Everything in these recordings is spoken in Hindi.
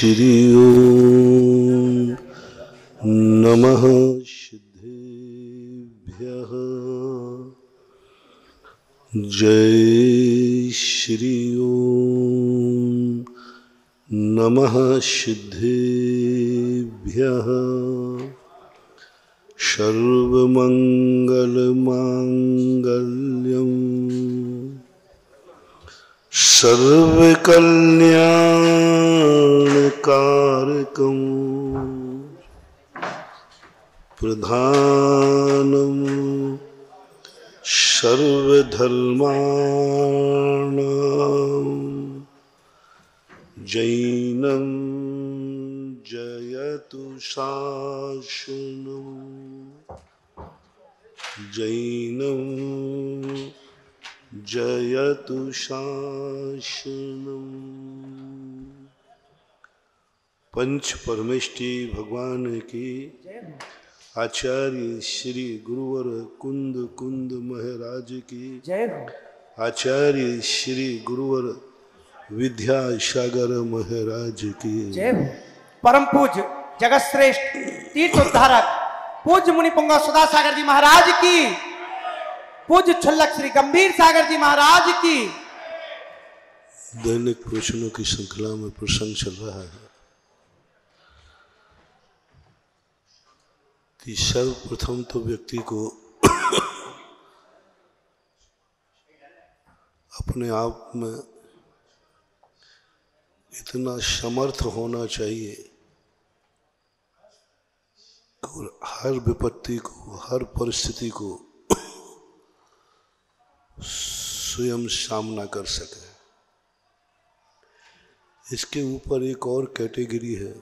श्री ओम नमः सिद्धेभ्यः। जय श्री ओम नमः सिद्धेभ्यः। सर्वमंगलमांगल्यं सर्वकल्याणकारकं प्रधानं सर्वधर्माणां जैनं जयतु शासनं जैनं जयतु शासनम्। पंच परमेष्टि भगवान की, आचार्य श्री गुरुवर कुंद कुंद महाराज की जय हो। आचार्य श्री गुरुवर विद्यासागर महाराज की जय हो। परम पूज्य जगत श्रेष्ठ तीर्थ उद्धारक पूज्य मुनि पुंगा सुधा सागर जी महाराज की, पूज्य छल्लक श्री गंभीर सागर जी महाराज की। दैनिक प्रश्नों की श्रृंखला में प्रसंग चल रहा है कि सर्वप्रथम तो व्यक्ति को अपने आप में इतना समर्थ होना चाहिए और हर विपत्ति को, हर परिस्थिति को स्वयं सामना कर सके। इसके ऊपर एक और कैटेगरी है,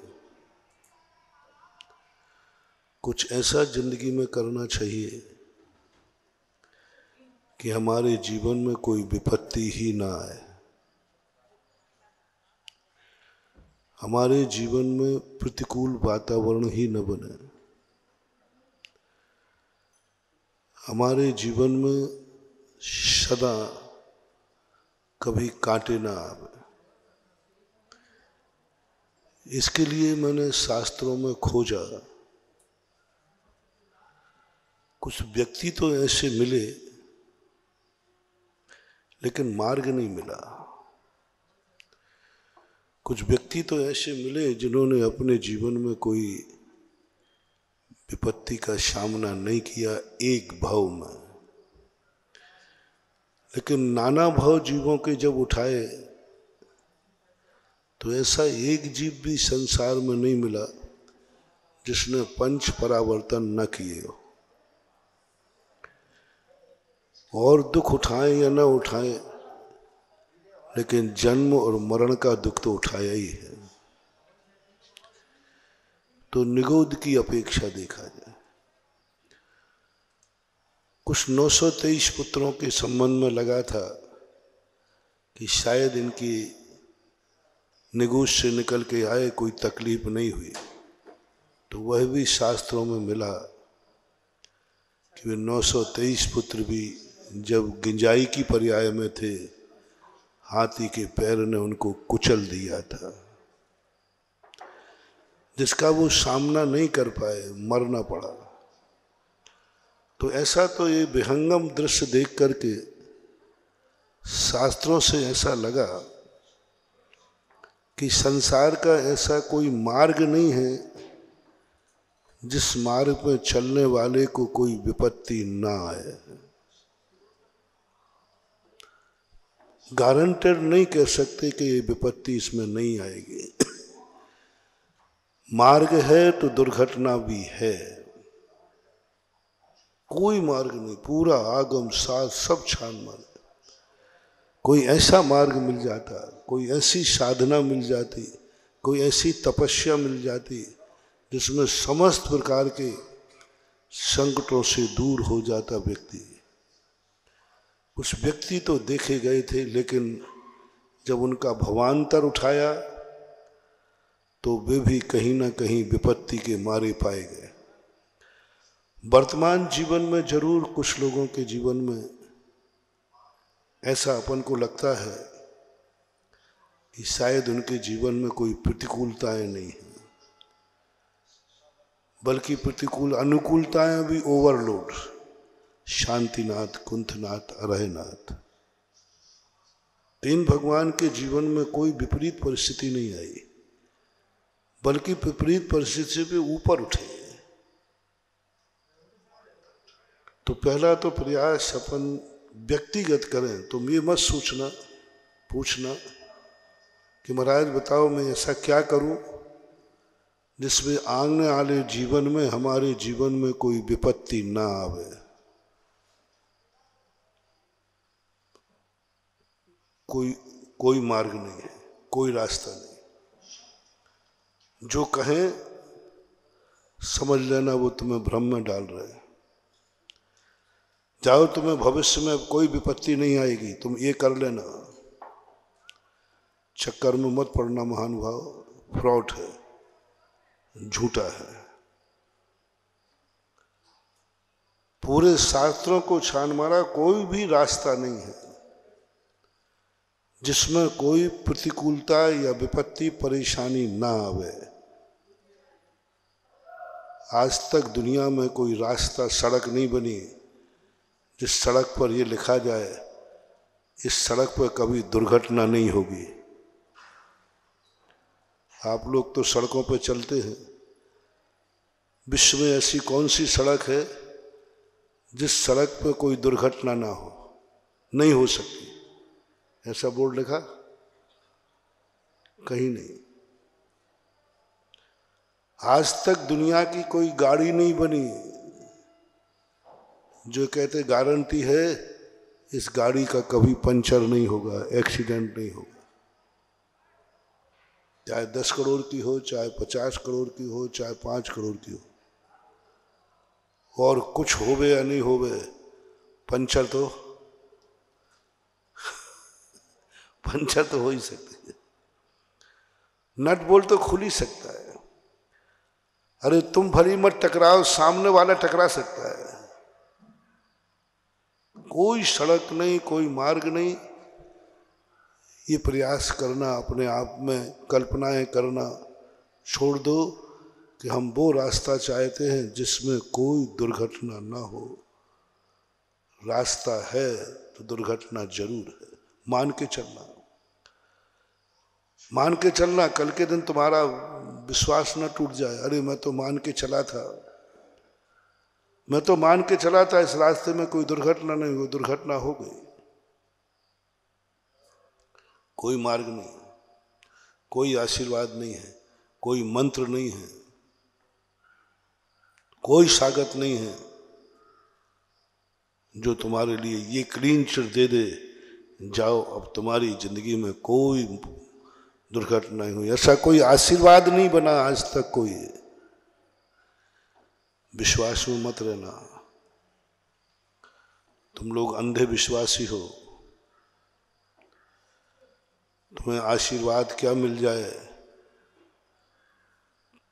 कुछ ऐसा जिंदगी में करना चाहिए कि हमारे जीवन में कोई विपत्ति ही ना आए, हमारे जीवन में प्रतिकूल वातावरण ही न बने, हमारे जीवन में सदा कभी कांटे ना आवे। इसके लिए मैंने शास्त्रों में खोजा, कुछ व्यक्ति तो ऐसे मिले लेकिन मार्ग नहीं मिला। कुछ व्यक्ति तो ऐसे मिले जिन्होंने अपने जीवन में कोई विपत्ति का सामना नहीं किया एक भाव में, लेकिन नाना भाव जीवों के जब उठाए तो ऐसा एक जीव भी संसार में नहीं मिला जिसने पंच परावर्तन न किए हो। और दुख उठाएं या न उठाएं, लेकिन जन्म और मरण का दुख तो उठाया ही है। तो निगोद की अपेक्षा देखा जाए, कुछ 923 पुत्रों के संबंध में लगा था कि शायद इनकी निगोद से निकल के आए, कोई तकलीफ नहीं हुई। तो वह भी शास्त्रों में मिला कि वे 923 पुत्र भी जब गिंजाई की पर्याय में थे, हाथी के पैर ने उनको कुचल दिया था, जिसका वो सामना नहीं कर पाए, मरना पड़ा। तो ऐसा तो ये विहंगम दृश्य देख करके शास्त्रों से ऐसा लगा कि संसार का ऐसा कोई मार्ग नहीं है जिस मार्ग पर चलने वाले को कोई विपत्ति ना आए। गारंटेड नहीं कह सकते कि ये विपत्ति इसमें नहीं आएगी। मार्ग है तो दुर्घटना भी है, कोई मार्ग नहीं, पूरा आगम साथ सब छान मार। कोई ऐसा मार्ग मिल जाता, कोई ऐसी साधना मिल जाती, कोई ऐसी तपस्या मिल जाती जिसमें समस्त प्रकार के संकटों से दूर हो जाता व्यक्ति। कुछ व्यक्ति तो देखे गए थे, लेकिन जब उनका भवांतर उठाया तो वे भी कहीं ना कहीं विपत्ति के मारे पाए गए। वर्तमान जीवन में जरूर कुछ लोगों के जीवन में ऐसा अपन को लगता है कि शायद उनके जीवन में कोई प्रतिकूलताएं नहीं हैं, बल्कि प्रतिकूल अनुकूलताएं भी ओवरलोड। शांतिनाथ, कुंथनाथ, अरहनाथ, तीन भगवान के जीवन में कोई विपरीत परिस्थिति नहीं आई, बल्कि विपरीत परिस्थिति से भी ऊपर उठे। तो पहला तो प्रयास अपन व्यक्तिगत करें। तुम ये मत सोचना, पूछना कि महाराज बताओ मैं ऐसा क्या करूं जिसमें आने वाले जीवन में, हमारे जीवन में कोई विपत्ति ना आवे। कोई मार्ग नहीं है, कोई रास्ता नहीं। जो कहें समझ लेना वो तुम्हें भ्रम में डाल रहे हैं। जाओ, तुम्हें भविष्य में कोई विपत्ति नहीं आएगी, तुम ये कर लेना। चक्कर में मत पड़ना महानुभाव, फ्रॉड है, झूठा है। पूरे शास्त्रों को छान मारा, कोई भी रास्ता नहीं है जिसमें कोई प्रतिकूलता या विपत्ति, परेशानी ना आवे। आज तक दुनिया में कोई रास्ता, सड़क नहीं बनी जिस सड़क पर यह लिखा जाए इस सड़क पर कभी दुर्घटना नहीं होगी। आप लोग तो सड़कों पर चलते हैं, विश्व में ऐसी कौन सी सड़क है जिस सड़क पर कोई दुर्घटना ना हो? नहीं हो सकती। ऐसा बोर्ड लिखा? कहीं नहीं। आज तक दुनिया की कोई गाड़ी नहीं बनी जो कहते गारंटी है इस गाड़ी का कभी पंचर नहीं होगा, एक्सीडेंट नहीं होगा। चाहे 10 करोड़ की हो, चाहे 50 करोड़ की हो, चाहे 5 करोड़ की हो, और कुछ होवे या नहीं होवे, पंचर तो हो ही सकती है। नट बोल्ट तो खुल ही सकता है। अरे तुम भली मत टकराओ, सामने वाला टकरा सकता है। कोई सड़क नहीं, कोई मार्ग नहीं। ये प्रयास करना, अपने आप में कल्पनाएं करना छोड़ दो कि हम वो रास्ता चाहते हैं जिसमें कोई दुर्घटना ना हो। रास्ता है तो दुर्घटना जरूर है। मान के चलना, मान के चलना। कल के दिन तुम्हारा विश्वास न टूट जाए, अरे मैं तो मान के चला था, मैं तो मान के चला था इस रास्ते में कोई दुर्घटना नहीं हुई, दुर्घटना हो गई। कोई मार्ग नहीं, कोई आशीर्वाद नहीं है, कोई मंत्र नहीं है, कोई स्वागत नहीं है जो तुम्हारे लिए ये क्लीन चिट दे दे, जाओ अब तुम्हारी जिंदगी में कोई दुर्घटना नहीं हुई। ऐसा कोई आशीर्वाद नहीं बना आज तक। कोई विश्वास में मत रहना। तुम लोग अंधे विश्वासी हो। तुम्हें आशीर्वाद क्या मिल जाए,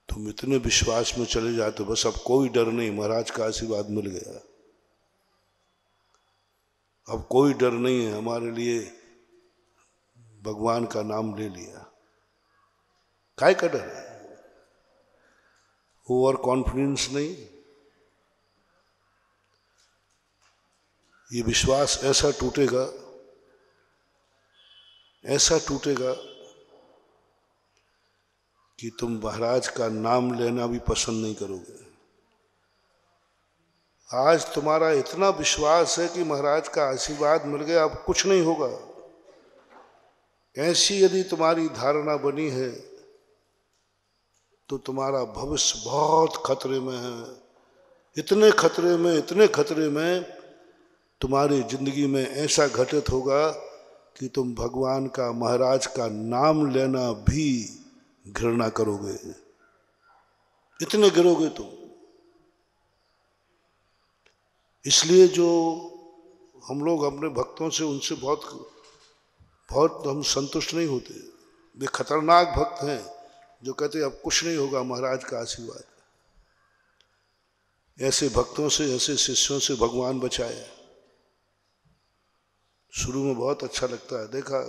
तुम इतने विश्वास में चले जाते बस अब कोई डर नहीं, महाराज का आशीर्वाद मिल गया, अब कोई डर नहीं है, हमारे लिए भगवान का नाम ले लिया। काय का डर है? ओवर कॉन्फिडेंस नहीं। ये विश्वास ऐसा टूटेगा, ऐसा टूटेगा कि तुम महाराज का नाम लेना भी पसंद नहीं करोगे। आज तुम्हारा इतना विश्वास है कि महाराज का आशीर्वाद मिल गया, अब कुछ नहीं होगा। ऐसी यदि तुम्हारी धारणा बनी है तो तुम्हारा भविष्य बहुत खतरे में है। इतने खतरे में, इतने खतरे में तुम्हारी जिंदगी में ऐसा घटित होगा कि तुम भगवान का, महाराज का नाम लेना भी घृणा करोगे। इतने गिरोगे तुम। इसलिए जो हम लोग अपने भक्तों से, उनसे बहुत हम संतुष्ट नहीं होते। वे खतरनाक भक्त हैं जो कहते अब कुछ नहीं होगा, महाराज का आशीर्वाद। ऐसे भक्तों से, ऐसे शिष्यों से भगवान बचाए। शुरू में बहुत अच्छा लगता है, देखा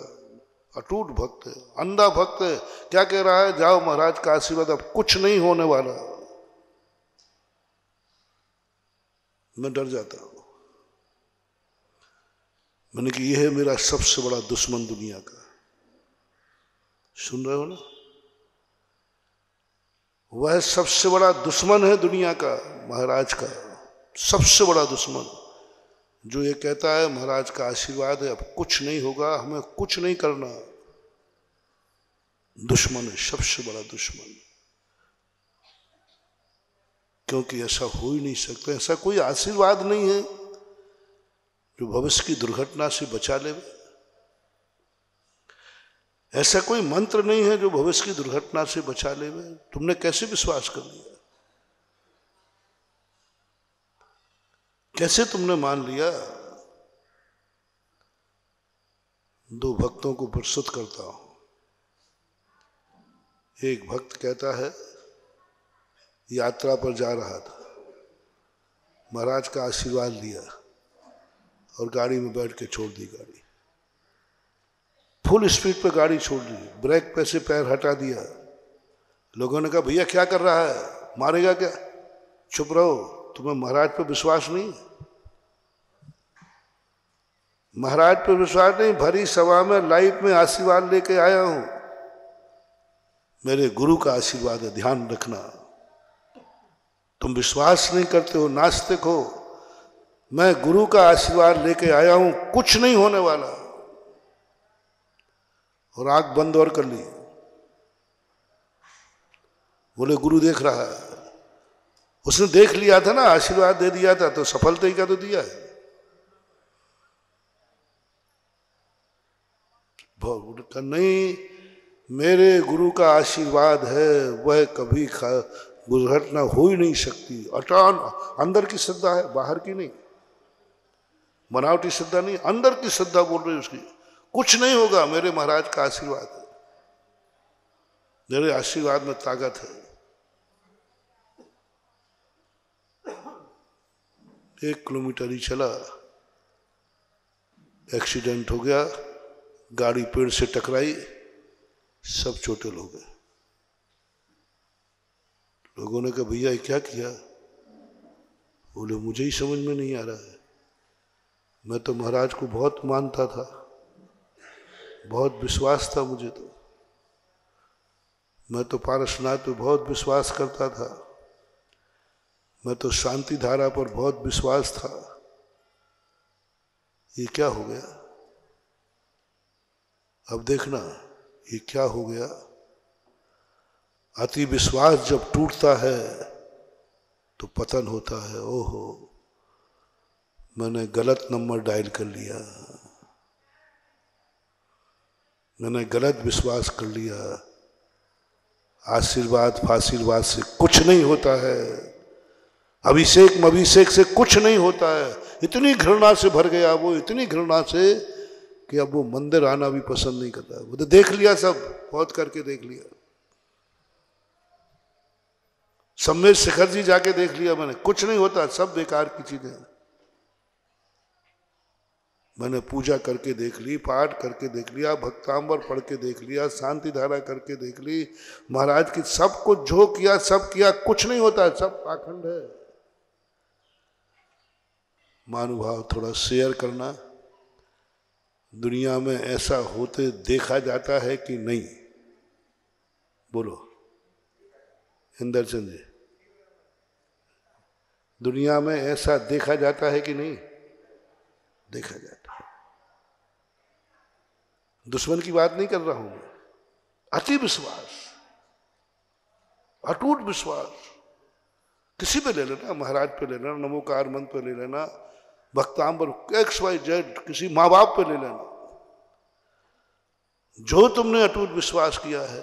अटूट भक्त है, अंधा भक्त है। क्या कह रहा है? जाओ महाराज का आशीर्वाद, अब कुछ नहीं होने वाला। मैं डर जाता हूं। मैंने कि यह है मेरा सबसे बड़ा दुश्मन दुनिया का। सुन रहे हो ना? वह सबसे बड़ा दुश्मन है दुनिया का, महाराज का सबसे बड़ा दुश्मन, जो ये कहता है महाराज का आशीर्वाद है, अब कुछ नहीं होगा, हमें कुछ नहीं करना। दुश्मन है, सबसे बड़ा दुश्मन। क्योंकि ऐसा हो ही नहीं सकता। ऐसा कोई आशीर्वाद नहीं है जो भविष्य की दुर्घटना से बचा ले। ऐसा कोई मंत्र नहीं है जो भविष्य की दुर्घटना से बचा ले। तुमने कैसे विश्वास कर लिया? कैसे तुमने मान लिया? दो भक्तों को प्रस्तुत करता हूं। एक भक्त कहता है, यात्रा पर जा रहा था, महाराज का आशीर्वाद लिया और गाड़ी में बैठ के छोड़ दी गाड़ी। फुल स्पीड पे गाड़ी छोड़ दी, ब्रेक पे से पैर हटा दिया। लोगों ने कहा, भैया क्या कर रहा है, मारेगा क्या? चुप रहो, तुम्हें महाराज पे विश्वास नहीं? महाराज पे विश्वास नहीं? भरी सभा में लाइफ में आशीर्वाद लेके आया हूं। मेरे गुरु का आशीर्वाद है, ध्यान रखना। तुम विश्वास नहीं करते हो, नास्तिक हो। मैं गुरु का आशीर्वाद लेके आया हूं, कुछ नहीं होने वाला। और आंख बंद और कर ली। बोले गुरु देख रहा है। उसने देख लिया था ना, आशीर्वाद दे दिया था, तो सफलता ही का तो दिया है। नहीं, मेरे गुरु का आशीर्वाद है, वह कभी दुर्घटना हो ही नहीं सकती। अटान अंदर की श्रद्धा है, बाहर की नहीं, बनावटी श्रद्धा नहीं, अंदर की श्रद्धा बोल रही उसकी। कुछ नहीं होगा, मेरे महाराज का आशीर्वाद है, मेरे आशीर्वाद में ताकत है। 1 किलोमीटर ही चला, एक्सीडेंट हो गया, गाड़ी पेड़ से टकराई, सब चोटिल हो गए। लोगों ने कहा, भैया ये क्या किया? बोले मुझे ही समझ में नहीं आ रहा है। मैं तो महाराज को बहुत मानता था, बहुत विश्वास था मुझे। तो मैं तो पारसनाथ पे बहुत विश्वास करता था, मैं तो शांति धारा पर बहुत विश्वास था। ये क्या हो गया? अब देखना ये क्या हो गया। अति विश्वास जब टूटता है तो पतन होता है। ओहो, मैंने गलत नंबर डायल कर लिया, मैंने गलत विश्वास कर लिया। आशीर्वाद फाशीर्वाद से कुछ नहीं होता है, अभिषेक से कुछ नहीं होता है। इतनी घृणा से भर गया वो, इतनी घृणा से कि अब वो मंदिर आना भी पसंद नहीं करता। वो तो देख लिया, सब बहुत करके देख लिया। सम्मेद शिखर जी जाके देख लिया मैंने, कुछ नहीं होता, सब बेकार की चीजें। मैंने पूजा करके देख ली, पाठ करके देख लिया, भक्तांबर पढ़ के देख लिया, शांति धारा करके देख ली, महाराज की सब कुछ जो किया सब किया, कुछ नहीं होता, सब पाखंड है। महानुभाव थोड़ा शेयर करना। दुनिया में ऐसा होते देखा जाता है कि नहीं? बोलो इंदरचंद जी, दुनिया में ऐसा देखा जाता है कि नहीं? देखा जाता है। दुश्मन की बात नहीं कर रहा हूं मैं। अति विश्वास, अटूट विश्वास किसी पे ले लेना, महाराज पे ले लेना, नमोकार मंत्र पे ले लेना, भक्तांबर XYZ किसी माँ बाप पे ले लेना। जो तुमने अटूट विश्वास किया है,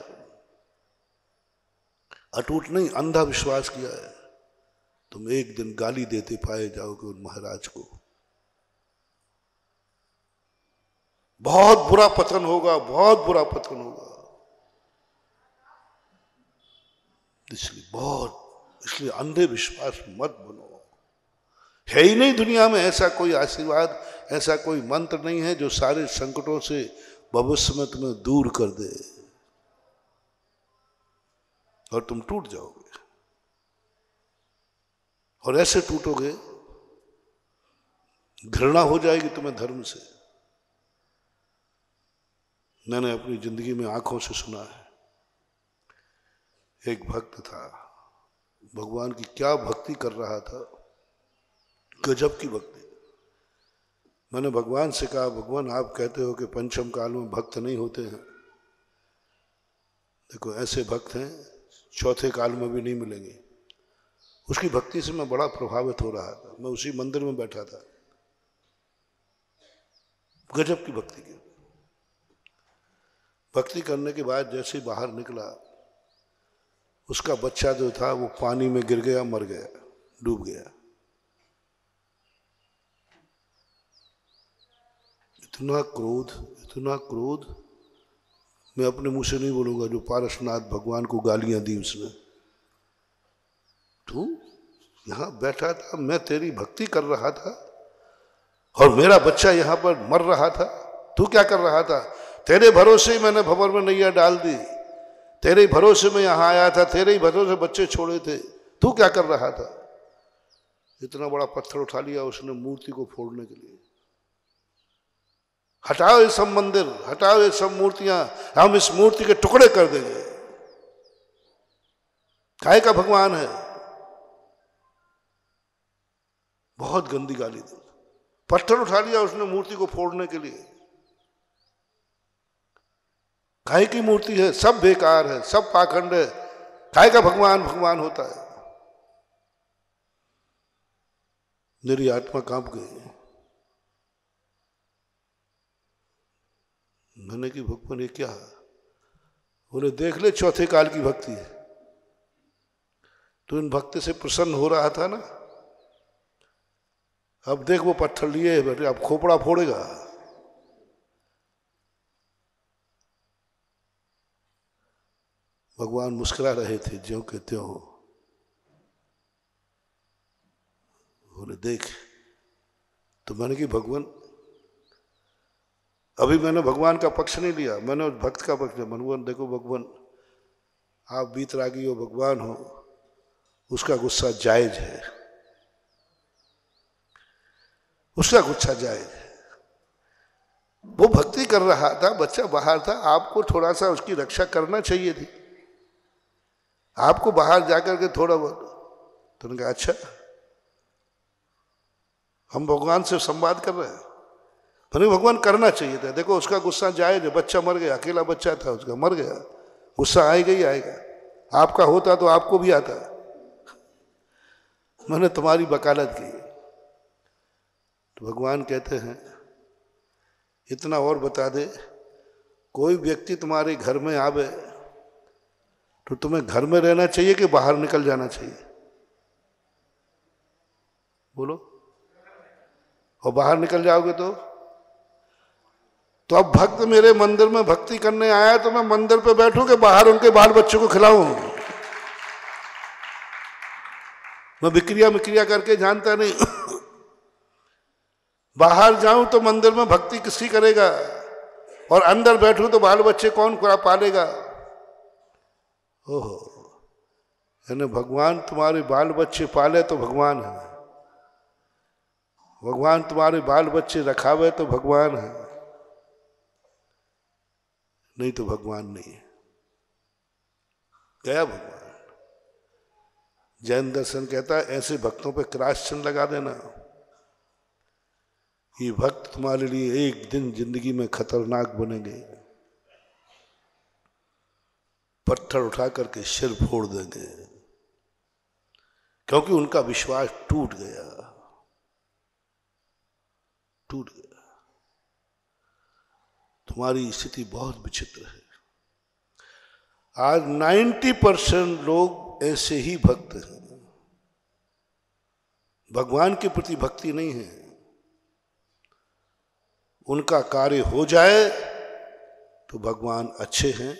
अटूट नहीं अंधा विश्वास किया है, तुम एक दिन गाली देते पाए जाओगे उन महाराज को। बहुत बुरा पतन होगा, बहुत बुरा पतन होगा। इसलिए अंधे विश्वास मत बनो। है ही नहीं दुनिया में ऐसा कोई आशीर्वाद, ऐसा कोई मंत्र नहीं है जो सारे संकटों से भविष्य में तुम्हें दूर कर दे और तुम टूट जाओगे। और ऐसे टूटोगे, घृणा हो जाएगी तुम्हें धर्म से। मैंने अपनी जिंदगी में आंखों से सुना है, एक भक्त था, भगवान की क्या भक्ति कर रहा था, गजब की भक्ति। मैंने भगवान से कहा, भगवान आप कहते हो कि पंचम काल में भक्त नहीं होते हैं, देखो ऐसे भक्त हैं चौथे काल में भी नहीं मिलेंगे। उसकी भक्ति से मैं बड़ा प्रभावित हो रहा था। मैं उसी मंदिर में बैठा था, गजब की भक्ति की। भक्ति करने के बाद जैसे ही बाहर निकला, उसका बच्चा जो था वो पानी में गिर गया, मर गया, डूब गया। इतना क्रोध, इतना क्रोध, मैं अपने मुंह से नहीं बोलूंगा, जो पारसनाथ भगवान को गालियां दी उसने। तू यहां बैठा था, मैं तेरी भक्ति कर रहा था और मेरा बच्चा यहां पर मर रहा था, तू क्या कर रहा था? तेरे भरोसे ही मैंने भंवर में नैया डाल दी, तेरे ही भरोसे में यहां आया था, तेरे ही भरोसे बच्चे छोड़े थे, तू क्या कर रहा था? इतना बड़ा पत्थर उठा लिया उसने मूर्ति को फोड़ने के लिए। हटाओ ये सब मंदिर, हटाओ ये सब मूर्तियां, हम इस मूर्ति के टुकड़े कर देंगे। काय का भगवान है? बहुत गंदी गाली दी। पत्थर उठा लिया उसने मूर्ति को फोड़ने के लिए। काय की मूर्ति है? सब बेकार है, सब पाखंड है। काय का भगवान भगवान होता है? मेरी आत्मा कांप गई। मैंने कि भगवान ये क्या? बोले देख ले, चौथे काल की भक्ति है। तो इन भक्ति से प्रसन्न हो रहा था ना, अब देख वो पत्थर लिए बेटे, अब खोपड़ा फोड़ेगा। भगवान मुस्कुरा रहे थे ज्यों के त्यों। बोले देख, तो मैंने कि भगवान, अभी मैंने भगवान का पक्ष नहीं लिया, मैंने उस भक्त का पक्ष लिया। भगवान देखो भगवान, आप बीतरागी हो, भगवान हो, उसका गुस्सा जायज है, उसका गुस्सा जायज है। वो भक्ति कर रहा था, बच्चा बाहर था, आपको थोड़ा सा उसकी रक्षा करना चाहिए थी, आपको बाहर जाकर के थोड़ा बहुत। तो उन्होंने कहा अच्छा, हम भगवान से संवाद कर रहे हैं, मैंने भगवान करना चाहिए था। देखो उसका गुस्सा जायज है, बच्चा मर गया, अकेला बच्चा था उसका, मर गया, गुस्सा आएगा ही आएगा। आपका होता तो आपको भी आता। मैंने तुम्हारी वकालत की। तो भगवान कहते हैं इतना और बता दे, कोई व्यक्ति तुम्हारे घर में आवे तो तुम्हें घर में रहना चाहिए कि बाहर निकल जाना चाहिए? बोलो। और बाहर निकल जाओगे तो अब भक्त मेरे मंदिर में भक्ति करने आया तो मैं मंदिर पे बैठूं कि बाहर उनके बाल बच्चों को खिलाऊं? मैं विक्रिया करके जानता नहीं। बाहर जाऊं तो मंदिर में भक्ति किसकी करेगा, और अंदर बैठूं तो बाल बच्चे कौन पालेगा? ओहो, यानी भगवान तुम्हारे बाल बच्चे पाले तो भगवान है, भगवान तुम्हारे बाल बच्चे रखावे तो भगवान है, नहीं तो भगवान नहीं है। गया भगवान। जैन दर्शन कहता है ऐसे भक्तों पे क्रॉस चिन्ह लगा देना, ये भक्त तुम्हारे लिए एक दिन जिंदगी में खतरनाक बनेंगे, पत्थर उठा करके सिर फोड़ देंगे, क्योंकि उनका विश्वास टूट गया, टूट गया। तुम्हारी स्थिति बहुत विचित्र है। आज 90% लोग ऐसे ही भक्त हैं, भगवान के प्रति भक्ति नहीं है। उनका कार्य हो जाए तो भगवान अच्छे हैं,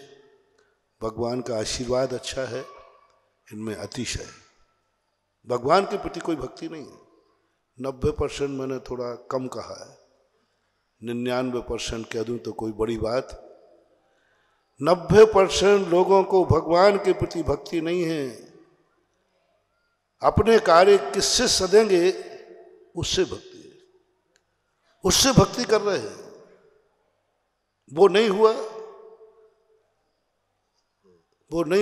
भगवान का आशीर्वाद अच्छा है, इनमें अतिशय है। भगवान के प्रति कोई भक्ति नहीं है। 90% मैंने थोड़ा कम कहा है, 99% कह दूं तो कोई बड़ी बात। 90% लोगों को भगवान के प्रति भक्ति नहीं है। अपने कार्य किससे सदेंगे उससे भक्ति है, उससे भक्ति कर रहे हैं। वो नहीं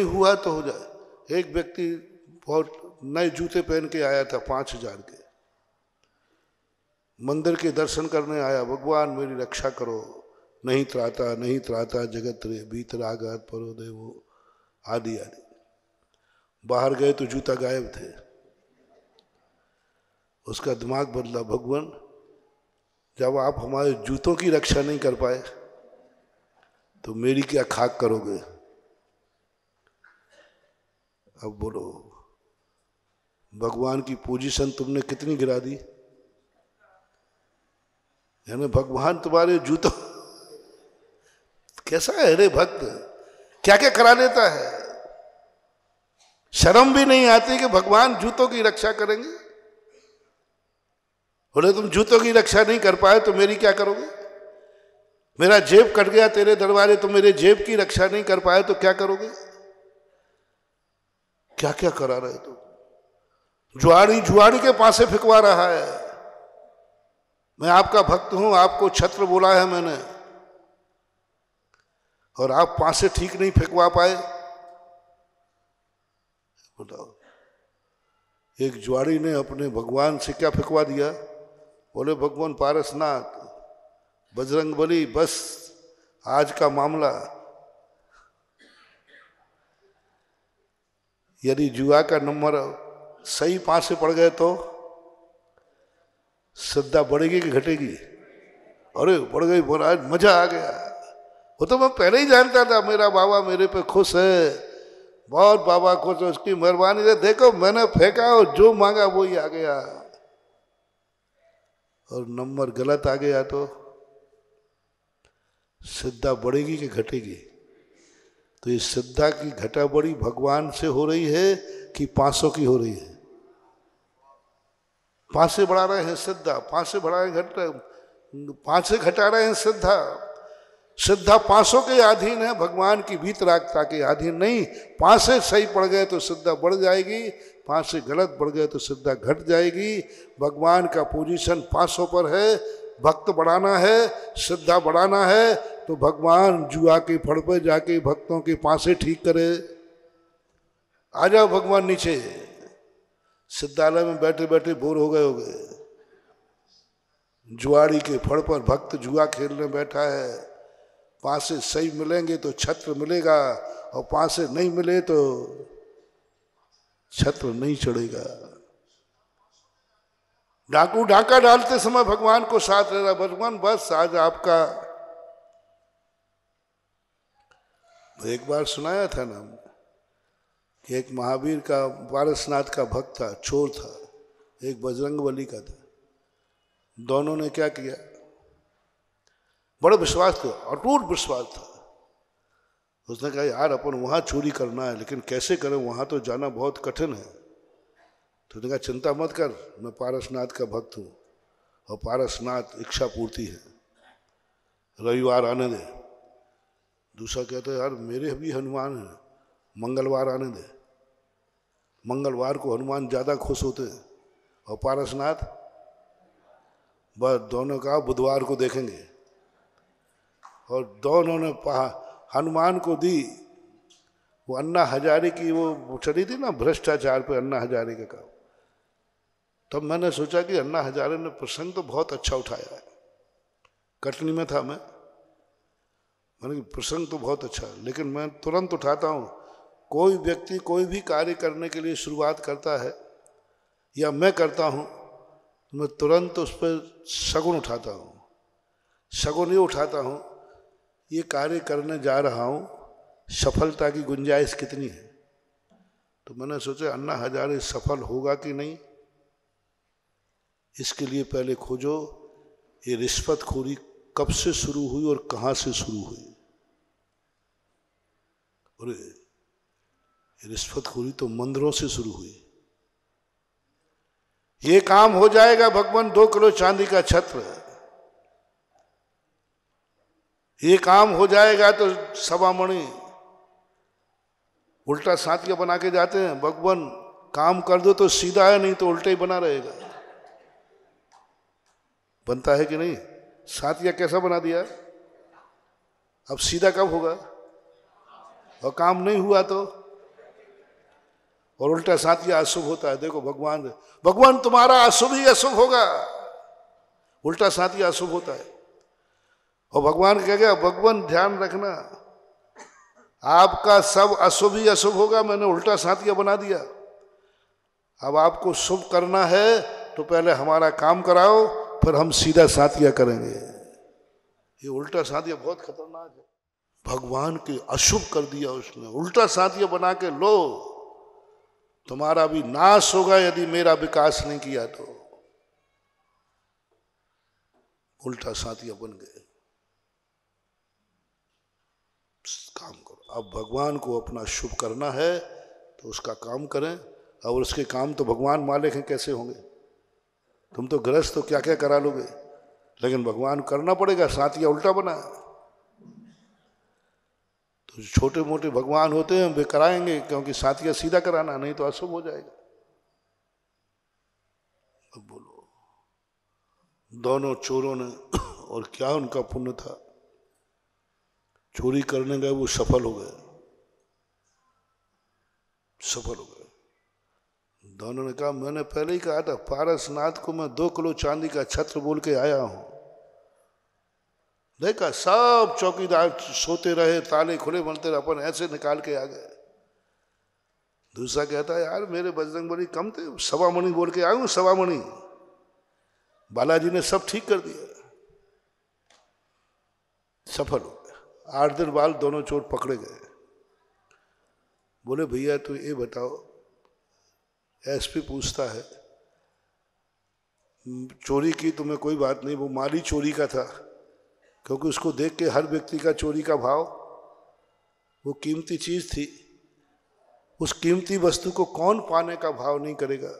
हुआ तो हो जाए। एक व्यक्ति बहुत नए जूते पहन के आया था 5000 के, मंदिर के दर्शन करने आया, भगवान मेरी रक्षा करो, नहीं त्राता जगत रे भीतर आघात परो देवो आदि आदि। बाहर गए तो जूता गायब थे। उसका दिमाग बदला, भगवान जब आप हमारे जूतों की रक्षा नहीं कर पाए तो मेरी क्या खाक करोगे। अब बोलो, भगवान की पोजीशन तुमने कितनी गिरा दी। यानी भगवान तुम्हारे जूतों कैसा है रे भक्त, क्या क्या करा लेता है। शर्म भी नहीं आती कि भगवान जूतों की रक्षा करेंगे। बोले तुम जूतों की रक्षा नहीं कर पाए तो मेरी क्या करोगे। मेरा जेब कट गया तेरे दरबारे, तो मेरे जेब की रक्षा नहीं कर पाए तो क्या करोगे। क्या क्या करा रहे तुम। जुआड़ी के पासे फिकवा रहा है। मैं आपका भक्त हूं, आपको छत्र बोला है मैंने, और आप पासे ठीक नहीं फिकवा पाए। बताओ, एक जुआड़ी ने अपने भगवान से क्या फिकवा दिया। बोले भगवान पारसनाथ, बजरंगबली, बस आज का मामला। यदि जुआ का नंबर सही पासे पड़ गए तो श्रद्धा बढ़ेगी कि घटेगी। अरे बढ़ गई, बोला मजा आ गया। वो तो मैं पहले ही जानता था मेरा बाबा मेरे पे खुश है, बहुत बाबा खुश है, उसकी मेहरबानी से। देखो मैंने फेंका और जो मांगा वो ही आ गया। और नंबर गलत आ गया तो श्रद्धा बढ़ेगी कि घटेगी। तो ये श्रद्धा की घटा बढ़ी भगवान से हो रही है कि पांसों की हो रही है। पांसे बढ़ा रहे हैं श्रद्धा, पांसे बढ़ा रहे हैं, पांसे घटा रहे हैं श्रद्धा। श्रद्धा पांसों के अधीन है, भगवान की वीतरागता के अधीन नहीं। पांसे सही पड़ गए तो श्रद्धा बढ़ जाएगी, पांसे गलत बढ़ गए तो श्रद्धा घट जाएगी। भगवान का पोजीशन पांसों पर है। भक्त बढ़ाना है, श्रद्धा बढ़ाना है तो भगवान जुआ के फड़ पे जाके भक्तों के पांसे ठीक करे। आ जाओ भगवान नीचे। सिद्धालय में बैठे बैठे बोर हो गए होगे। जुआड़ी के फड़ पर भक्त जुआ खेलने बैठा है। पांसे सही मिलेंगे तो छत्र मिलेगा, और पांसे नहीं मिले तो छत्र नहीं चढ़ेगा। डाकू डाका डालते समय भगवान को साथ ले रहा, भगवान बस आज आपका। एक बार सुनाया था ना कि एक महावीर का, पारसनाथ का भक्त था, चोर था, एक बजरंगबली का था। दोनों ने क्या किया, बड़ा विश्वास था, अटूट विश्वास था। उसने कहा यार अपन वहां चोरी करना है, लेकिन कैसे करें, वहां तो जाना बहुत कठिन है। तो उसने कहा चिंता मत कर, मैं पारसनाथ का भक्त हूँ और पारसनाथ इच्छा पूर्ति है, रविवार आने दे। दूसरा कहता है यार मेरे भी हनुमान है, मंगलवार आने दे। मंगलवार को हनुमान ज़्यादा खुश होते हैं, और पारसनाथ बस दोनों का बुधवार को देखेंगे। और दोनों ने हनुमान को दी वो अन्ना हजारे की, वो चली थी ना भ्रष्टाचार पे अन्ना हजारे का काम। तब मैंने सोचा कि अन्ना हजारे ने प्रसंग तो बहुत अच्छा उठाया है। कटनी में था मैंने प्रसंग तो बहुत अच्छा है, लेकिन मैं तुरंत उठाता हूँ। कोई व्यक्ति कोई भी कार्य करने के लिए शुरुआत करता है, या मैं करता हूँ, मैं तुरंत उस पर शगुन उठाता हूँ। शगुन ये उठाता हूँ, ये कार्य करने जा रहा हूँ, सफलता की गुंजाइश कितनी है। तो मैंने सोचा अन्ना हजारे सफल होगा कि नहीं, इसके लिए पहले खोजो ये रिश्वतखोरी कब से शुरू हुई और कहाँ से शुरू हुई। और रिश्वतखोरी तो मंदिरों से शुरू हुई। ये काम हो जाएगा भगवान 2 किलो चांदी का छत्र, ये काम हो जाएगा तो सवा मणि उल्टा साथिया बना के जाते हैं। भगवान काम कर दो तो सीधा है, नहीं तो उल्टा ही बना रहेगा। बनता है कि नहीं? साथिया कैसा बना दिया, अब सीधा कब होगा? और काम नहीं हुआ तो, और उल्टा साथिया अशुभ होता है। देखो भगवान तुम्हारा अशुभ ही अशुभ होगा, उल्टा साथिया अशुभ होता है। और भगवान कह गया, भगवान ध्यान रखना, आपका सब अशुभ ही अशुभ होगा, मैंने उल्टा साथिया बना दिया। अब आपको शुभ करना है तो पहले हमारा काम कराओ, फिर हम सीधा साथिया करेंगे। ये उल्टा साथिया बहुत खतरनाक है। भगवान के अशुभ कर दिया उसने, उल्टा साथिया बना के लो, तुम्हारा भी नाश होगा यदि मेरा विकास नहीं किया तो। उल्टा साथिया बन गए। काम करो। अब भगवान को अपना शुभ करना है तो उसका काम करें, और उसके काम तो भगवान मालिक हैं, कैसे होंगे? तुम तो गृहस्थ तो क्या क्या करा लोगे, लेकिन भगवान करना पड़ेगा। साथिया उल्टा बना है तो छोटे मोटे भगवान होते हैं वे कराएंगे, क्योंकि साथिया सीधा कराना, नहीं तो अशुभ हो जाएगा। अब बोलो, दोनों चोरों ने, और क्या उनका पुण्य था, चोरी करने गए, वो सफल हो गए, सफल हो गए। दोनों ने कहा, मैंने पहले ही कहा था पारसनाथ को मैं 2 किलो चांदी का छत्र बोल के आया हूं। देखा सब चौकीदार सोते रहे, ताले खुले बनते रहे, अपन ऐसे निकाल के आ गए। दूसरा कहता है, यार मेरे बजरंग बली कम थे, सवा मणि बोल के आया हूं, सवा मणि। बालाजी ने सब ठीक कर दिया, सफल हो गए। 8 दिन बाद दोनों चोर पकड़े गए। बोले, भैया तो ये बताओ, एसपी पूछता है, चोरी की तुम्हें कोई बात नहीं, वो माली चोरी का था, क्योंकि उसको देख के हर व्यक्ति का चोरी का भाव, वो कीमती चीज थी, उस कीमती वस्तु को कौन पाने का भाव नहीं करेगा,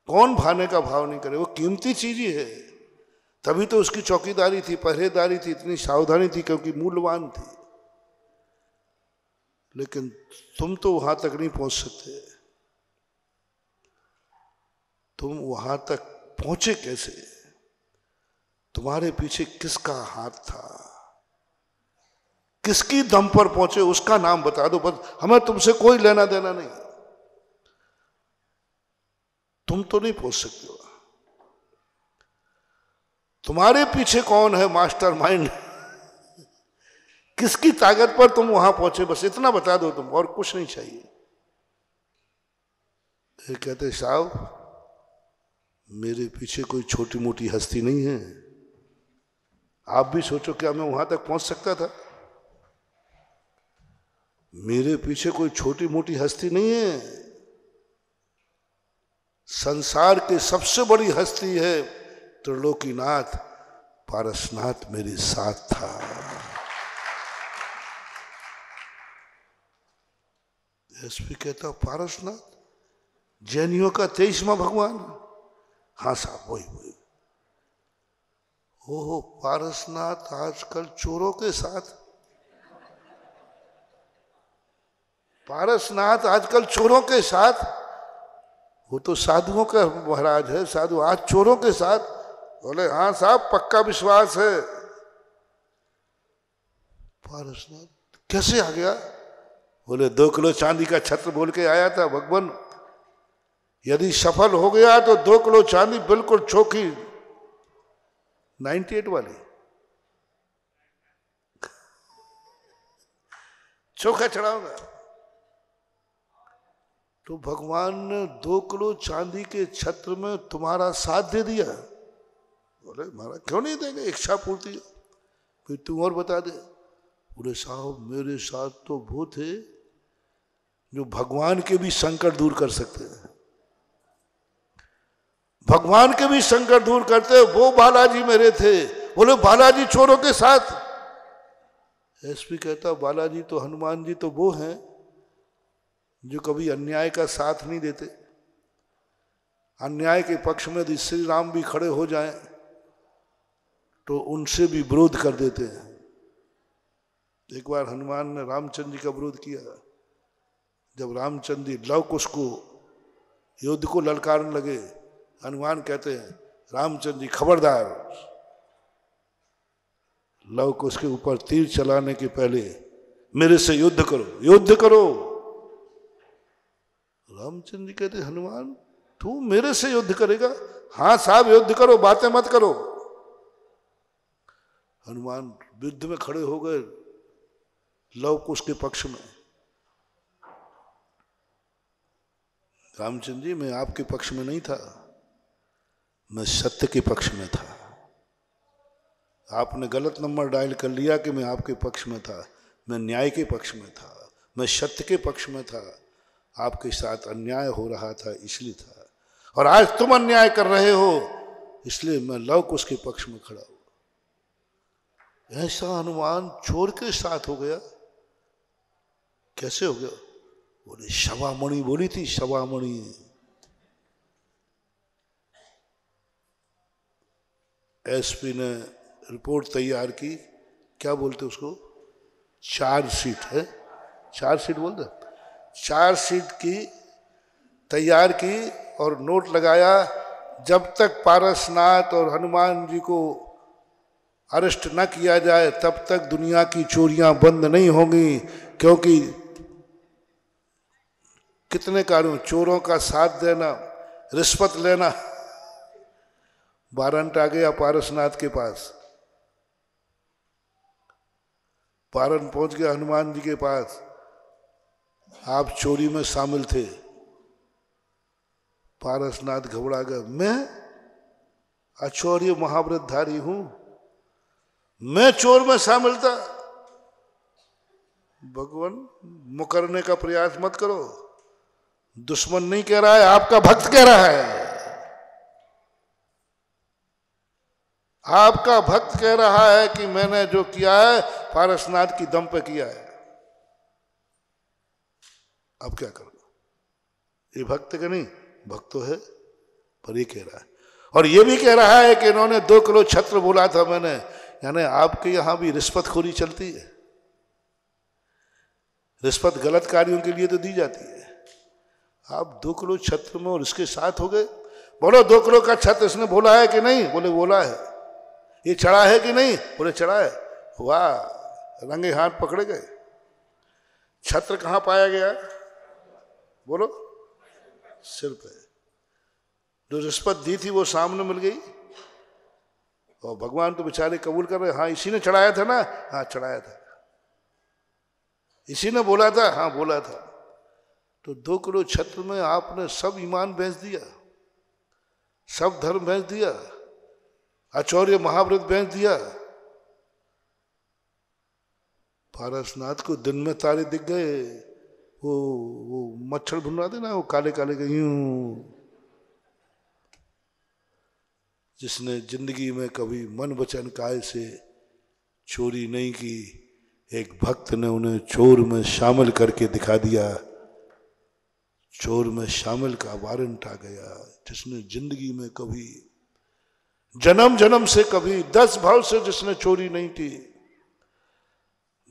कौन भाने का भाव नहीं करेगा, वो कीमती चीज ही है। तभी तो उसकी चौकीदारी थी, पहरेदारी थी, इतनी सावधानी थी, क्योंकि मूल्यवान थी। लेकिन तुम तो वहां तक नहीं पहुंच सकते। तुम वहां तक पहुंचे कैसे? तुम्हारे पीछे किसका हाथ था, किसकी दम पर पहुंचे, उसका नाम बता दो, बस हमें तुमसे कोई लेना देना नहीं। तुम तो नहीं पहुंच सकते हो। तुम्हारे पीछे कौन है मास्टर माइंड, किसकी ताकत पर तुम वहां पहुंचे, बस इतना बता दो तुम, और कुछ नहीं चाहिए। ये कहते, साहब मेरे पीछे कोई छोटी मोटी हस्ती नहीं है। आप भी सोचो, क्या मैं वहां तक पहुंच सकता था? मेरे पीछे कोई छोटी मोटी हस्ती नहीं है। संसार की सबसे बड़ी हस्ती है त्रिलोकीनाथ, पारसनाथ मेरे साथ था। एसपी कहता, पारसनाथ जैनियों का 23वां भगवान? हाँ साहब, वही। ओहो, पारसनाथ आजकल चोरों के साथ, पारसनाथ आजकल चोरों के साथ? वो तो साधुओं का महाराज है, साधु आज चोरों के साथ? बोले, हाँ साहब, पक्का विश्वास है। पारसनाथ कैसे आ गया? बोले, 2 किलो चांदी का छत्र बोल के आया था। भगवान यदि सफल हो गया तो 2 किलो चांदी बिल्कुल चौकी 98 वाली चोखा चढ़ाऊंगा। तो भगवान ने 2 किलो चांदी के छत्र में तुम्हारा साथ दे दिया। बोले, महाराज क्यों नहीं देंगे, इच्छा पूर्ति। फिर तुम और बता दे। बोले, साहब मेरे साथ तो वो थे जो भगवान के भी संकट दूर कर सकते हैं, भगवान के भी संकट दूर करते, वो बालाजी मेरे थे। बोले, बालाजी चोरों के साथ? एसपी कहता, बालाजी तो, हनुमान जी तो वो हैं जो कभी अन्याय का साथ नहीं देते। अन्याय के पक्ष में यदि श्री राम भी खड़े हो जाएं तो उनसे भी विरोध कर देते हैं। एक बार हनुमान ने रामचंद्र जी का विरोध किया। जब रामचंद्र जी लव कुश को युद्ध को ललकारने लगे, हनुमान कहते हैं रामचंद्र जी खबरदार, लव कुश के ऊपर तीर चलाने के पहले मेरे से युद्ध करो, युद्ध करो। रामचंद्र जी कहते हनुमान तू मेरे से युद्ध करेगा? हाँ साहब युद्ध करो, बातें मत करो। हनुमान युद्ध में खड़े हो गए लव कुश के पक्ष में। रामचंद्र जी मैं आपके पक्ष में नहीं था, मैं सत्य के पक्ष में था। आपने गलत नंबर डायल कर लिया कि मैं आपके पक्ष में था। मैं न्याय के पक्ष में था, मैं सत्य के पक्ष में था। आपके साथ अन्याय हो रहा था इसलिए था, और आज तुम अन्याय कर रहे हो इसलिए मैं लव कुश के पक्ष में खड़ा हूं। ऐसा हनुमान चोर के साथ हो गया। कैसे हो गया? बोले शवामणि बोली थी, शवामणि। एसपी ने रिपोर्ट तैयार की, क्या बोलते उसको, चार्जशीट है, चार्जशीट बोलते, चार्जशीट की तैयार की और नोट लगाया, जब तक पारसनाथ और हनुमान जी को अरेस्ट न किया जाए तब तक दुनिया की चोरियां बंद नहीं होंगी। क्योंकि कितने कार्यों, चोरों का साथ देना, रिश्वत लेना। वारंट आ गया पारसनाथ के पास, वारंट पहुंच गया हनुमान जी के पास, आप चोरी में शामिल थे। पारसनाथ घबरा गए, मैं अचौर्य महाव्रतधारी हूं, मैं चोर में शामिल था। भगवान मुकरने का प्रयास मत करो, दुश्मन नहीं कह रहा है, आपका भक्त कह रहा है। आपका भक्त कह रहा है कि मैंने जो किया है पारसनाथ की दम पे किया है। अब क्या करोगे? ये भक्त का नहीं, भक्त तो है, पर ये कह रहा है। और ये भी कह रहा है कि इन्होंने 2 किलो छत्र बोला था मैंने, यानी आपके यहां भी रिश्वतखोरी चलती है। रिश्वत गलत कार्यों के लिए तो दी जाती है। आप 2 किलो छत्र में और इसके साथ हो गए। बोलो 2 किलो का छत्र इसने बोला है कि नहीं? बोले बोला है। ये चढ़ा है कि नहीं? बोले चढ़ा है। वाह, रंगे हाथ पकड़े गए। छत्र कहां पाया गया? बोलो सिर पे। जो रिश्वत दी थी वो सामने मिल गई, और भगवान तो बेचारे कबूल कर रहे, हाँ इसी ने चढ़ाया था ना, हाँ चढ़ाया था, इसी ने बोला था, हाँ बोला था। तो 2 किलो छत्र में आपने सब ईमान बेच दिया, सब धर्म बेच दिया, आचौर्य महाव्रत बेच दिया। पारसनाथ को दिन में तारे दिख गए, वो मच्छर भुनवाते ना, वो काले काले के यूं। जिसने जिंदगी में कभी मन वचन काय से चोरी नहीं की, एक भक्त ने उन्हें चोर में शामिल करके दिखा दिया। चोर में शामिल का वारंट आ गया। जिसने जिंदगी में कभी जन्म जन्म से कभी 10 भाव से जिसने चोरी नहीं की,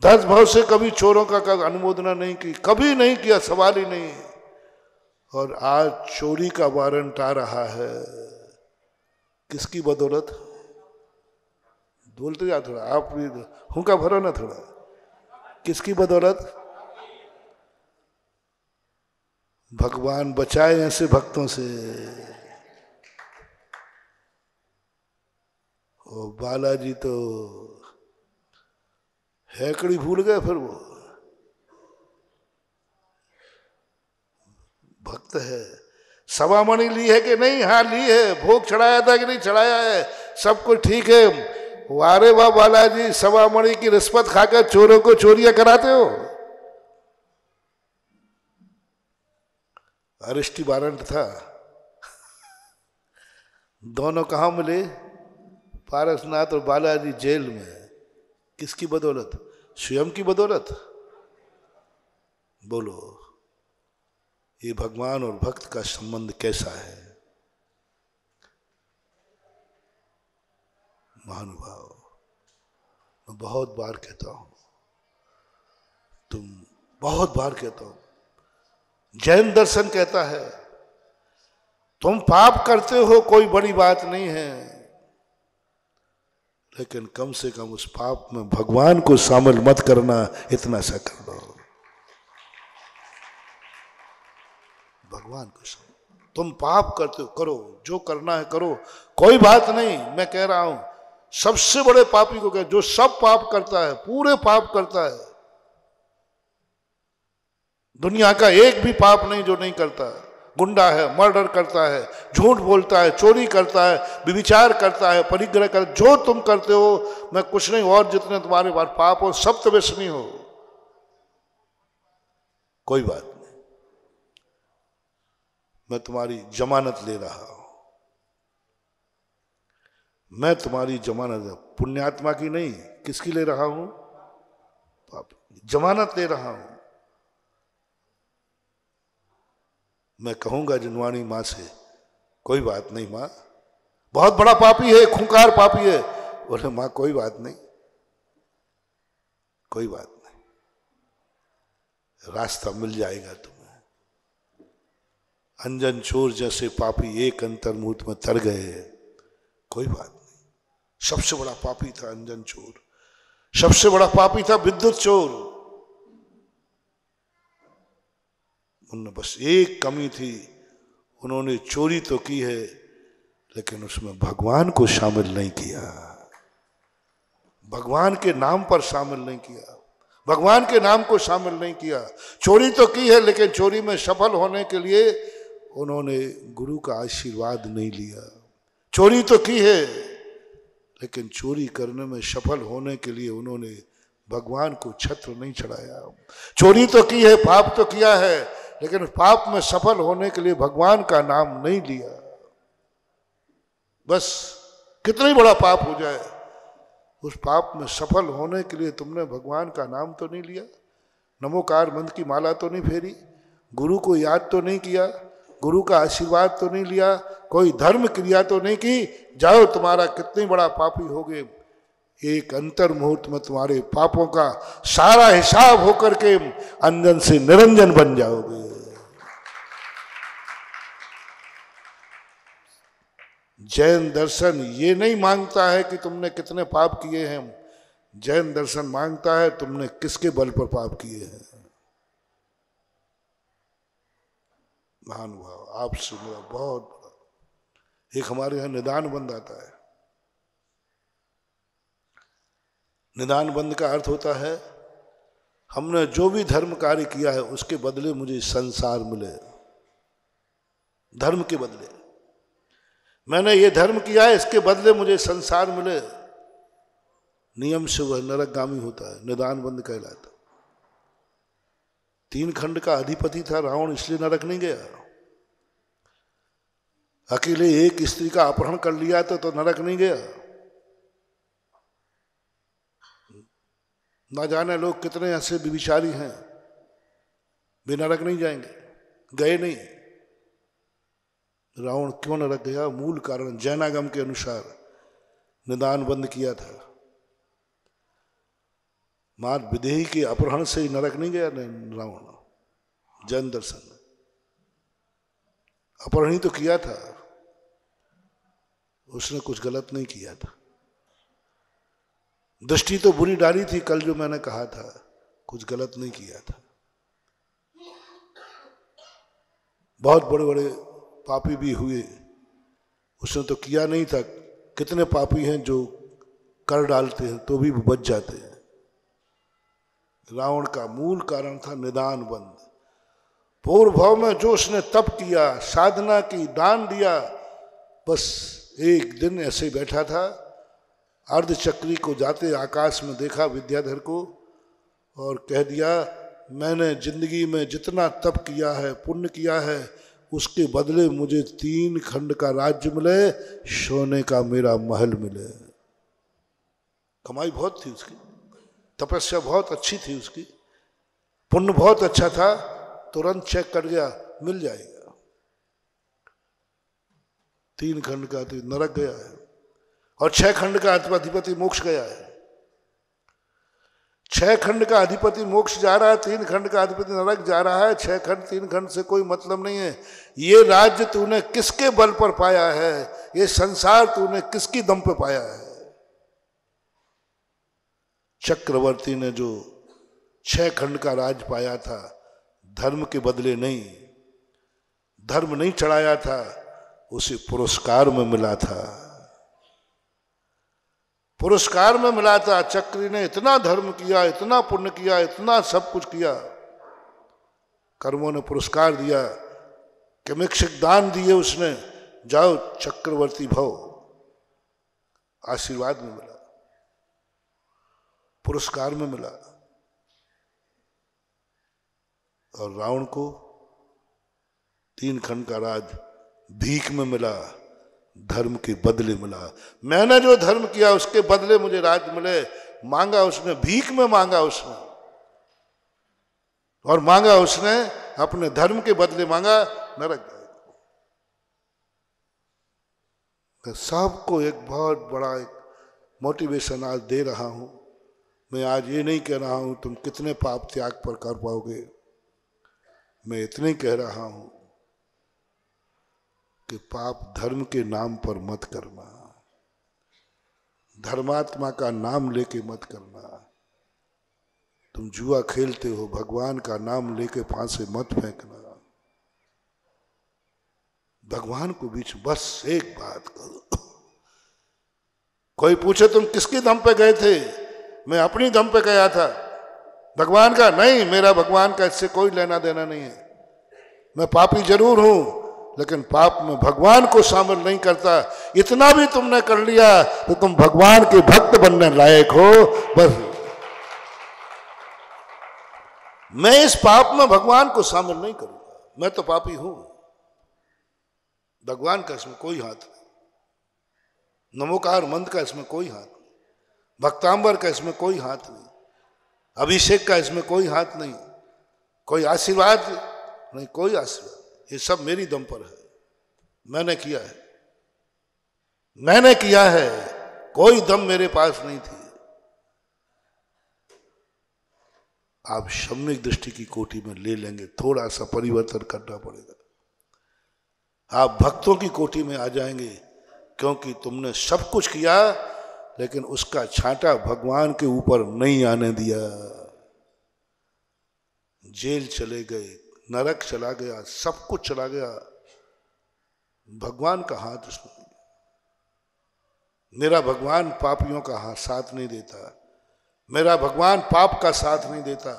10 भाव से कभी चोरों का अनुमोदना नहीं की, कभी नहीं किया, सवाल ही नहीं। और आज चोरी का वारंट आ रहा है। किसकी बदौलत? बोलते जा थोड़ा, आप भी हुक्का भरो ना थोड़ा। किसकी बदौलत? भगवान बचाए ऐसे भक्तों से। ओ बालाजी तो हैकड़ी भूल गए, फिर वो भक्त है। सवामणि ली है कि नहीं? हाँ ली है। भोग चढ़ाया था कि नहीं? चढ़ाया है। सब कुछ ठीक है। वारे वाह बालाजी, सवामणि की रिश्वत खाकर चोरों को चोरियां कराते हो। अरेस्टी वारंट था। दोनों कहां मिले? पारसनाथ और बालाजी जेल में। किसकी बदौलत? स्वयं की बदौलत। बोलो ये भगवान और भक्त का संबंध कैसा है? महानुभाव, मैं बहुत बार कहता हूं, बहुत बार कहता हूं, जैन दर्शन कहता है तुम पाप करते हो कोई बड़ी बात नहीं है, लेकिन कम से कम उस पाप में भगवान को शामिल मत करना, इतना सा कर दो। भगवान को शामिल, तुम पाप करते हो करो, जो करना है करो, कोई बात नहीं। मैं कह रहा हूं सबसे बड़े पापी को कह, जो सब पाप करता है, पूरे पाप करता है, दुनिया का एक भी पाप नहीं जो नहीं करता। गुंडा है, मर्डर करता है, झूठ बोलता है, चोरी करता है, व्यभिचार करता है, परिग्रह कर, जो तुम करते हो, मैं कुछ नहीं, और जितने तुम्हारे पास पाप हो सब तो व्यसनी हो, कोई बात नहीं, मैं तुम्हारी जमानत ले रहा हूं, मैं तुम्हारी जमानत पुण्यात्मा की नहीं, किसकी ले रहा हूं? पाप, जमानत ले रहा हूं। मैं कहूंगा जिनवाणी मां से, कोई बात नहीं मां, बहुत बड़ा पापी है, खूंखार पापी है, बोले मां कोई बात नहीं, कोई बात नहीं, रास्ता मिल जाएगा तुम्हें। अंजन चोर जैसे पापी एक अंतर्मुहूर्त में तर गए, कोई बात नहीं। सबसे बड़ा पापी था अंजन चोर, सबसे बड़ा पापी था विद्युत चोर, उनमें बस एक कमी थी, उन्होंने चोरी तो की है लेकिन उसमें भगवान को शामिल नहीं किया, भगवान के नाम पर शामिल नहीं किया, भगवान के नाम को शामिल नहीं किया। चोरी तो की है लेकिन चोरी में सफल होने के लिए उन्होंने गुरु का आशीर्वाद नहीं लिया। चोरी तो की है लेकिन चोरी करने में सफल होने के लिए उन्होंने भगवान को छत्र नहीं चढ़ाया। चोरी तो की है, पाप तो किया है, लेकिन पाप में सफल होने के लिए भगवान का नाम नहीं लिया। बस कितना ही बड़ा पाप हो जाए, उस पाप में सफल होने के लिए तुमने भगवान का नाम तो नहीं लिया, नमोकार मंत्र की माला तो नहीं फेरी, गुरु को याद तो नहीं किया, गुरु का आशीर्वाद तो नहीं लिया, कोई धर्म क्रिया तो नहीं की। जाओ, तुम्हारा कितने बड़ा पापी होगे, एक अंतर मुहूर्त में तुम्हारे पापों का सारा हिसाब होकर के अंजन से निरंजन बन जाओगे। जैन दर्शन ये नहीं मांगता है कि तुमने कितने पाप किए हैं, जैन दर्शन मांगता है तुमने किसके बल पर पाप किए हैं। महानुभाव, आपसे मेरा बहुत बड़ा, एक हमारे यहां निदान बंद आता है। निदान बंद का अर्थ होता है हमने जो भी धर्म कार्य किया है उसके बदले मुझे संसार मिले, धर्म के बदले मैंने ये धर्म किया है, इसके बदले मुझे संसार मिले। नियम से वह नरकगामी होता है, निदान बंद कहलाता। 3 खंड का अधिपति था रावण, इसलिए नरक नहीं गया। अकेले एक स्त्री का अपहरण कर लिया तो नरक नहीं गया। ना जाने लोग कितने ऐसे व्यभिचारी हैं, वे नरक नहीं जाएंगे, गए नहीं। रावण क्यों नरक गया? मूल कारण जैनागम के अनुसार निदान बंद किया था। मार विदेही के अपहरण से ही नरक नहीं गया रावण। जैन दर्शन अपहरण ही तो किया था, उसने कुछ गलत नहीं किया था। दृष्टि तो बुरी डाली थी, कल जो मैंने कहा था, कुछ गलत नहीं किया था। बहुत बड़े बड़े पापी भी हुए, उसने तो किया नहीं था। कितने पापी हैं जो कर डालते हैं तो भी बच जाते हैं। रावण का मूल कारण था निदान बंद। पूर्व भाव में जो उसने तप किया, साधना की, दान दिया, बस एक दिन ऐसे बैठा था, अर्धचक्री को जाते आकाश में देखा विद्याधर को और कह दिया, मैंने जिंदगी में जितना तप किया है, पुण्य किया है, उसके बदले मुझे 3 खंड का राज्य मिले, सोने का मेरा महल मिले। कमाई बहुत थी उसकी, तपस्या बहुत अच्छी थी उसकी, पुण्य बहुत अच्छा था, तुरंत चेक कर गया, मिल जाएगा। 3 खंड का तो नरक गया है। और 6 खंड का अधिपति मोक्ष गया है। 6 खंड का अधिपति मोक्ष जा रहा है, 3 खंड का अधिपति नरक जा रहा है। 6 खंड 3 खंड से कोई मतलब नहीं है। ये राज्य तूने किसके बल पर पाया है? ये संसार तूने किसकी दम पे पाया है? चक्रवर्ती ने जो 6 खंड का राज पाया था, धर्म के बदले नहीं, धर्म नहीं चढ़ाया था, उसे पुरस्कार में मिला था। पुरस्कार में मिला था। चक्री ने इतना धर्म किया, इतना पुण्य किया, इतना सब कुछ किया, कर्मों ने पुरस्कार दिया, किमिक्षिक दान दिए उसने, जाओ चक्रवर्ती भव, आशीर्वाद में मिला, पुरस्कार में मिला। और रावण को 3 खंड का राज भीख में मिला, धर्म के बदले मिला। मैंने जो धर्म किया उसके बदले मुझे राज मिले। मांगा उसने, भीख में मांगा उसने, और मांगा उसने अपने धर्म के बदले मांगा नरक। सबको एक बहुत बड़ा एक मोटिवेशन आज दे रहा हूं। मैं आज ये नहीं कह रहा हूं तुम कितने पाप त्याग पर कर पाओगे, मैं इतने कह रहा हूं कि पाप धर्म के नाम पर मत करना, धर्मात्मा का नाम लेके मत करना। तुम जुआ खेलते हो, भगवान का नाम लेके फांसे मत फेंकना। भगवान को बीच बस एक बात करो। कोई पूछे तुम किसकी दम पे गए थे? मैं अपनी दम पे गया था, भगवान का नहीं। मेरा भगवान का इससे कोई लेना देना नहीं है। मैं पापी जरूर हूं, लेकिन पाप में भगवान को शामिल नहीं करता। इतना भी तुमने कर लिया तो तुम भगवान के भक्त बनने लायक हो। बस मैं इस पाप में भगवान को शामिल नहीं करूंगा। मैं तो पापी हूं, भगवान का इसमें कोई हाथ नहीं, नमोकार मंत्र का इसमें कोई हाथ नहीं, भक्तांबर का इसमें कोई हाथ नहीं, अभिषेक का इसमें कोई हाथ नहीं, कोई आशीर्वाद नहीं, कोई आशीर्वाद। ये सब मेरी दम पर है, मैंने किया है, मैंने किया है। कोई दम मेरे पास नहीं थी। आप सम्यक दृष्टि की कोटि में ले लेंगे, थोड़ा सा परिवर्तन करना पड़ेगा। आप भक्तों की कोटि में आ जाएंगे, क्योंकि तुमने सब कुछ किया लेकिन उसका छांटा भगवान के ऊपर नहीं आने दिया। जेल चले गए, नरक चला गया, सब कुछ चला गया, भगवान का हाथ उसमें। मेरा भगवान पापियों का हाथ साथ नहीं देता, मेरा भगवान पाप का साथ नहीं देता।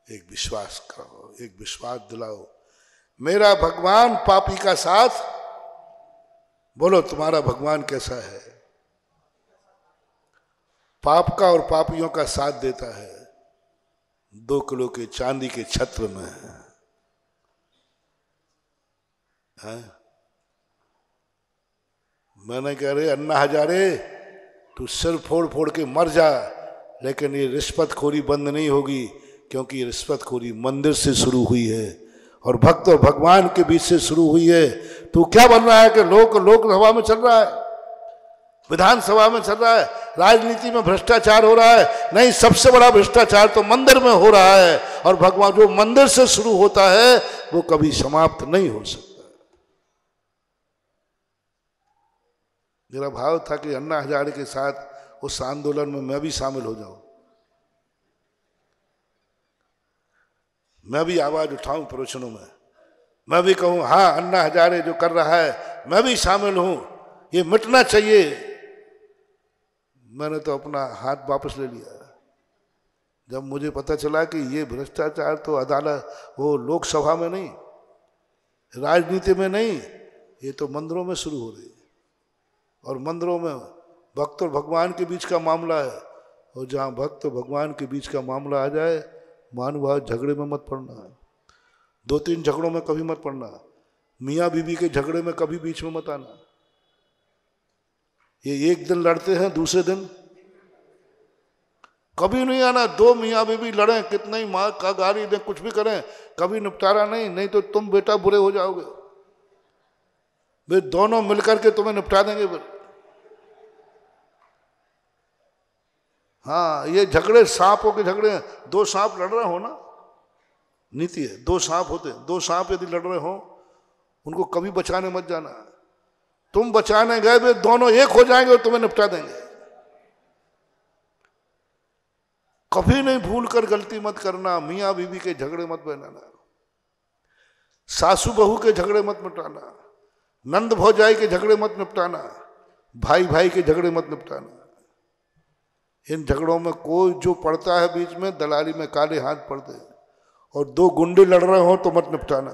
एक विश्वास करो, एक विश्वास दिलाओ, मेरा भगवान पापी का साथ। बोलो तुम्हारा भगवान कैसा है? पाप का और पापियों का साथ देता है। 2 किलो के चांदी के छत्र में है। मैंने कह रहे अन्ना हजारे तू सिर फोड़ फोड़ के मर जा, लेकिन ये रिश्वतखोरी बंद नहीं होगी, क्योंकि ये रिश्वतखोरी मंदिर से शुरू हुई है और भक्त और भगवान के बीच से शुरू हुई है। तू क्या बन रहा है कि लोकसभा में चल रहा है, विधानसभा में चल रहा है, राजनीति में भ्रष्टाचार हो रहा है। नहीं, सबसे बड़ा भ्रष्टाचार तो मंदिर में हो रहा है। और भगवान जो मंदिर से शुरू होता है वो कभी समाप्त नहीं हो सकता। मेरा भाव था कि अन्ना हजारे के साथ उस आंदोलन में मैं भी शामिल हो जाऊं, मैं भी आवाज उठाऊं प्रवचनों में, मैं भी कहूं हाँ अन्ना हजारे जो कर रहा है मैं भी शामिल हूं, ये मिटना चाहिए। मैंने तो अपना हाथ वापस ले लिया जब मुझे पता चला कि ये भ्रष्टाचार तो अदालत वो लोकसभा में नहीं, राजनीति में नहीं, ये तो मंदिरों में शुरू हो रही है। और मंदिरों में भक्त और भगवान के बीच का मामला है, और जहाँ भक्त और भगवान के बीच का मामला आ जाए, महानुभाव झगड़े में मत पड़ना, 2-3 झगड़ों में कभी मत पड़ना, मियाँ बीबी के झगड़े में कभी बीच में मत आना। ये एक दिन लड़ते हैं, दूसरे दिन कभी नहीं आना। 2 मियाँ बीबी लड़े, कितना ही माँ का गाली दें, कुछ भी करें, कभी निपटारा नहीं, नहीं तो तुम बेटा बुरे हो जाओगे। वे दोनों मिलकर के तुम्हें निपटा देंगे। फिर हाँ, ये झगड़े सांपों के झगड़े हैं। दो सांप लड़ रहे हो ना, नीति है, दो सांप होते हैं, दो सांप यदि लड़ रहे हो उनको कभी बचाने मत जाना। तुम बचाने गए वे दोनों एक हो जाएंगे और तुम्हें निपटा देंगे। कभी नहीं भूल कर गलती मत करना। मियाँ बीवी के झगड़े मत बनाना, सासू बहू के झगड़े मत निपटाना, नंद भौजाई के झगड़े मत निपटाना, भाई भाई के झगड़े मत निपटाना। इन झगड़ों में कोई जो पड़ता है बीच में, दलाली में काले हाथ पड़ते हैं। और दो गुंडे लड़ रहे हो तो मत निपटाना,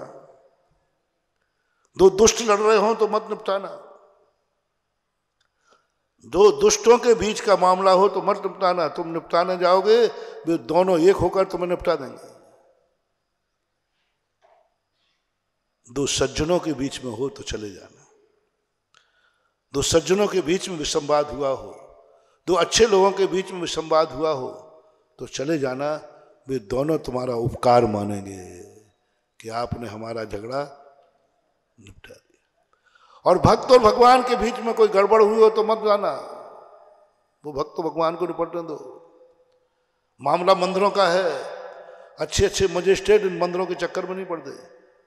दो दुष्ट लड़ रहे हो तो मत निपटाना, दो दुष्टों के बीच का मामला हो तो मत निपटाना। तुम निपटाने जाओगे वे दोनों एक होकर तुम्हें निपटा देंगे। दो सज्जनों के बीच में हो तो चले जाना। दो सज्जनों के बीच में विसंवाद हुआ हो, दो अच्छे लोगों के बीच में विसंवाद हुआ हो तो चले जाना। वे दोनों तुम्हारा उपकार मानेंगे कि आपने हमारा झगड़ा निपटा दिया। और भक्त और भगवान के बीच में कोई गड़बड़ हुई हो तो मत जाना। वो भक्त भगवान को निपटने दो। मामला मंदिरों का है, अच्छे अच्छे मजिस्ट्रेट इन मंदिरों के चक्कर में नहीं पड़ते।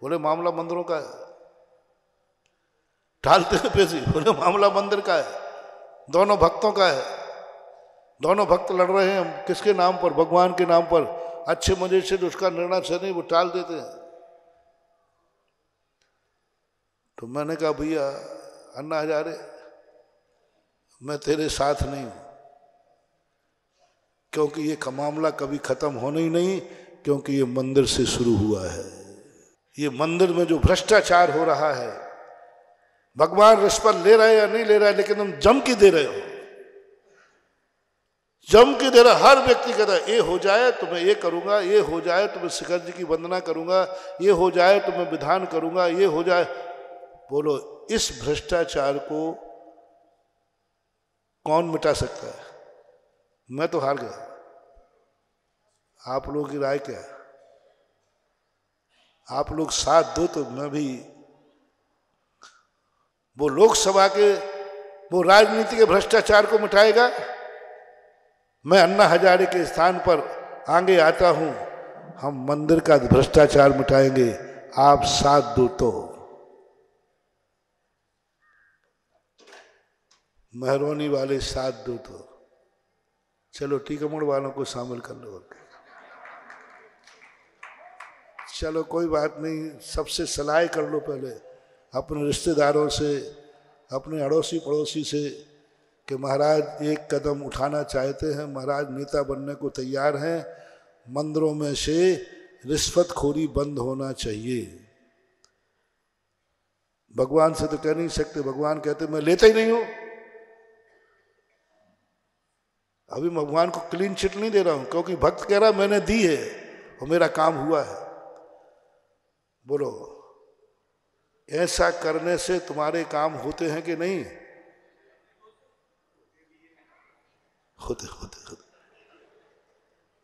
बोले मामला मंदिरों का है, टालते हैं पैसे। बोले मामला मंदिर का है, दोनों भक्तों का है। दोनों भक्त लड़ रहे हैं किसके नाम पर? भगवान के नाम पर। अच्छे मजिस्ट्रेट उसका निर्णय से नहीं, वो टाल देते हैं। तो मैंने कहा भैया अन्ना हजारे, मैं तेरे साथ नहीं हूं, क्योंकि ये मामला कभी खत्म होना ही नहीं, क्योंकि ये मंदिर से शुरू हुआ है। ये मंदिर में जो भ्रष्टाचार हो रहा है, भगवान रिश्वत ले रहे या नहीं ले रहा है, लेकिन तुम जम के दे रहे हो, जम के दे रहा। हर व्यक्ति कहता है ये हो जाए तो मैं ये करूंगा, ये हो जाए तो मैं शिखर जी की वंदना करूंगा, ये हो जाए तो मैं विधान करूंगा, ये हो जाए। बोलो इस भ्रष्टाचार को कौन मिटा सकता है? मैं तो हार गया। आप लोगों की राय क्या है? आप लोग साथ दो तो मैं भी। वो लोकसभा के, वो राजनीति के भ्रष्टाचार को मिटाएगा। मैं अन्ना हजारे के स्थान पर आगे आता हूं, हम मंदिर का भ्रष्टाचार मिटाएंगे। आप साथ दो तो। मेहरबानी वाले साथ दो तो। चलो टीकमगढ़ वालों को शामिल कर लो। चलो कोई बात नहीं, सबसे सलाह कर लो पहले, अपने रिश्तेदारों से, अपने अड़ोसी पड़ोसी से, कि महाराज एक कदम उठाना चाहते हैं, महाराज नेता बनने को तैयार हैं, मंदिरों में से रिश्वतखोरी बंद होना चाहिए। भगवान से तो कह नहीं सकते, भगवान कहते मैं लेता ही नहीं हूं। अभी भगवान को क्लीन चिट नहीं दे रहा हूं, क्योंकि भक्त कह रहा मैंने दी है और मेरा काम हुआ है। बोलो ऐसा करने से तुम्हारे काम होते हैं कि नहीं? होते होते होते।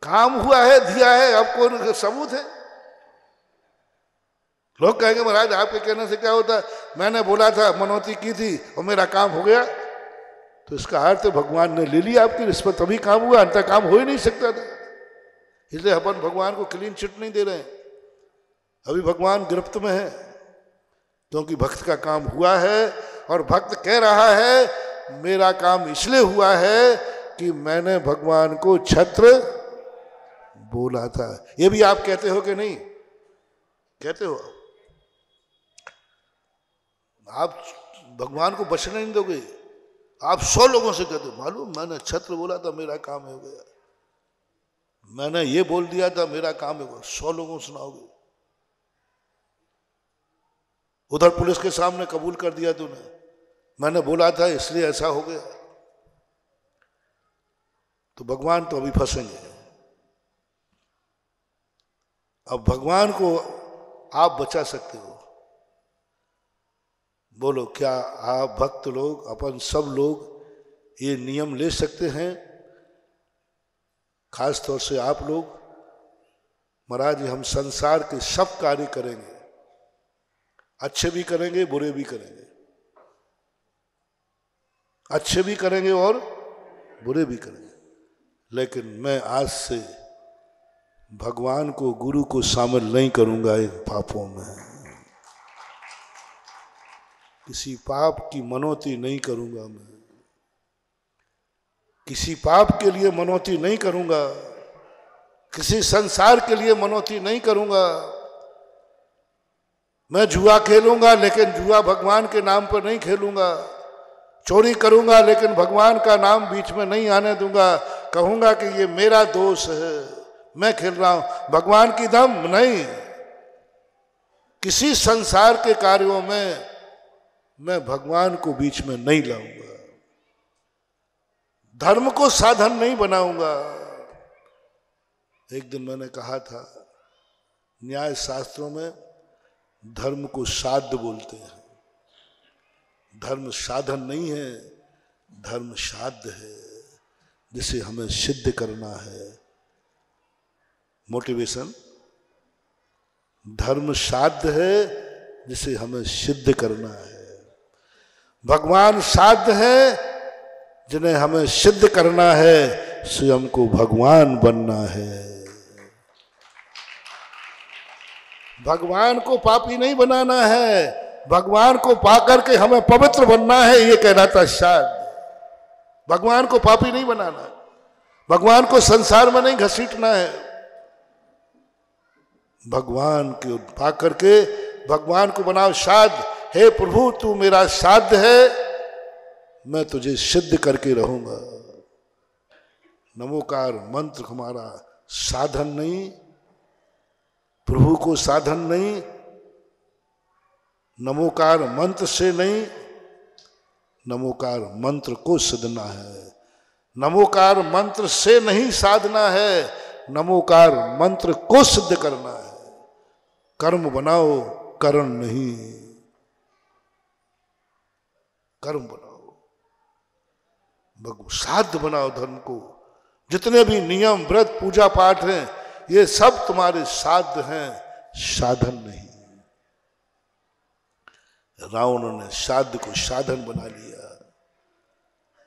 काम हुआ है, दिया है, आपको सबूत है। लोग कहेंगे महाराज आपके कहने से क्या होता है, मैंने बोला था, मनौती की थी और मेरा काम हो गया। तो इसका अर्थ भगवान ने ले लिया आपकी रिश्वत, तभी काम हुआ, अंतर काम हो ही नहीं सकता था। इसलिए अपन भगवान को क्लीन चिट नहीं दे रहे हैं। अभी भगवान गिरफ्त में है, क्योंकि भक्त का काम हुआ है। और भक्त कह रहा है मेरा काम इसलिए हुआ है कि मैंने भगवान को छत्र बोला था। ये भी आप कहते हो कि नहीं कहते हो? आप भगवान को बचने नहीं दोगे। आप 100 लोगों से कहते हो मालूम मैंने छत्र बोला था मेरा काम हो गया, मैंने ये बोल दिया था मेरा काम हो गया। 100 लोगों सुनाओगे। उधर पुलिस के सामने कबूल कर दिया तूने, मैंने बोला था इसलिए ऐसा हो गया। तो भगवान तो अभी फंसेंगे। अब भगवान को आप बचा सकते हो? बोलो क्या आप भक्त लोग, अपन सब लोग ये नियम ले सकते हैं? खास तौर से आप लोग, महाराज हम संसार के सब कार्य करेंगे, अच्छे भी करेंगे बुरे भी करेंगे, अच्छे भी करेंगे और बुरे भी करेंगे। लेकिन मैं आज से भगवान को, गुरु को शामिल नहीं करूंगा इन पापों में। किसी पाप की मनौती नहीं करूंगा मैं, किसी पाप के लिए मनौती नहीं करूंगा, किसी संसार के लिए मनौती नहीं करूंगा। मैं जुआ खेलूंगा लेकिन जुआ भगवान के नाम पर नहीं खेलूंगा। चोरी करूंगा लेकिन भगवान का नाम बीच में नहीं आने दूंगा। कहूंगा कि ये मेरा दोष है, मैं खेल रहा हूं, भगवान की दम नहीं। किसी संसार के कार्यों में मैं भगवान को बीच में नहीं लाऊंगा, धर्म को साधन नहीं बनाऊंगा। एक दिन मैंने कहा था, न्याय शास्त्रों में धर्म को साध्य बोलते हैं। धर्म साधन नहीं है, धर्म साध्य है, जिसे हमें सिद्ध करना है। मोटिवेशन, धर्म साध्य है जिसे हमें सिद्ध करना है। भगवान साध्य है जिन्हें हमें सिद्ध करना है, स्वयं को भगवान बनना है। भगवान को पापी नहीं बनाना है, भगवान को पाकर के हमें पवित्र बनना है। ये कहलाता साध्य। भगवान को पापी नहीं बनाना, भगवान को संसार में नहीं घसीटना है। भगवान को पाकर के भगवान को बनाओ साध्य। हे प्रभु, तू मेरा साध्य है, मैं तुझे सिद्ध करके रहूंगा। नमोकार मंत्र हमारा साधन नहीं, प्रभु को साधन नहीं, नमोकार मंत्र से नहीं, नमोकार मंत्र को सिद्धना है। नमोकार मंत्र से नहीं साधना है, नमोकार मंत्र को सिद्ध करना है। कर्म बनाओ, करण नहीं। कर्म बनाओ, साध्य बनाओ धर्म को। जितने भी नियम, व्रत, पूजा पाठ हैं, ये सब तुम्हारे साध्य हैं, साधन नहीं। रावण ने साध्य को साधन बना लिया,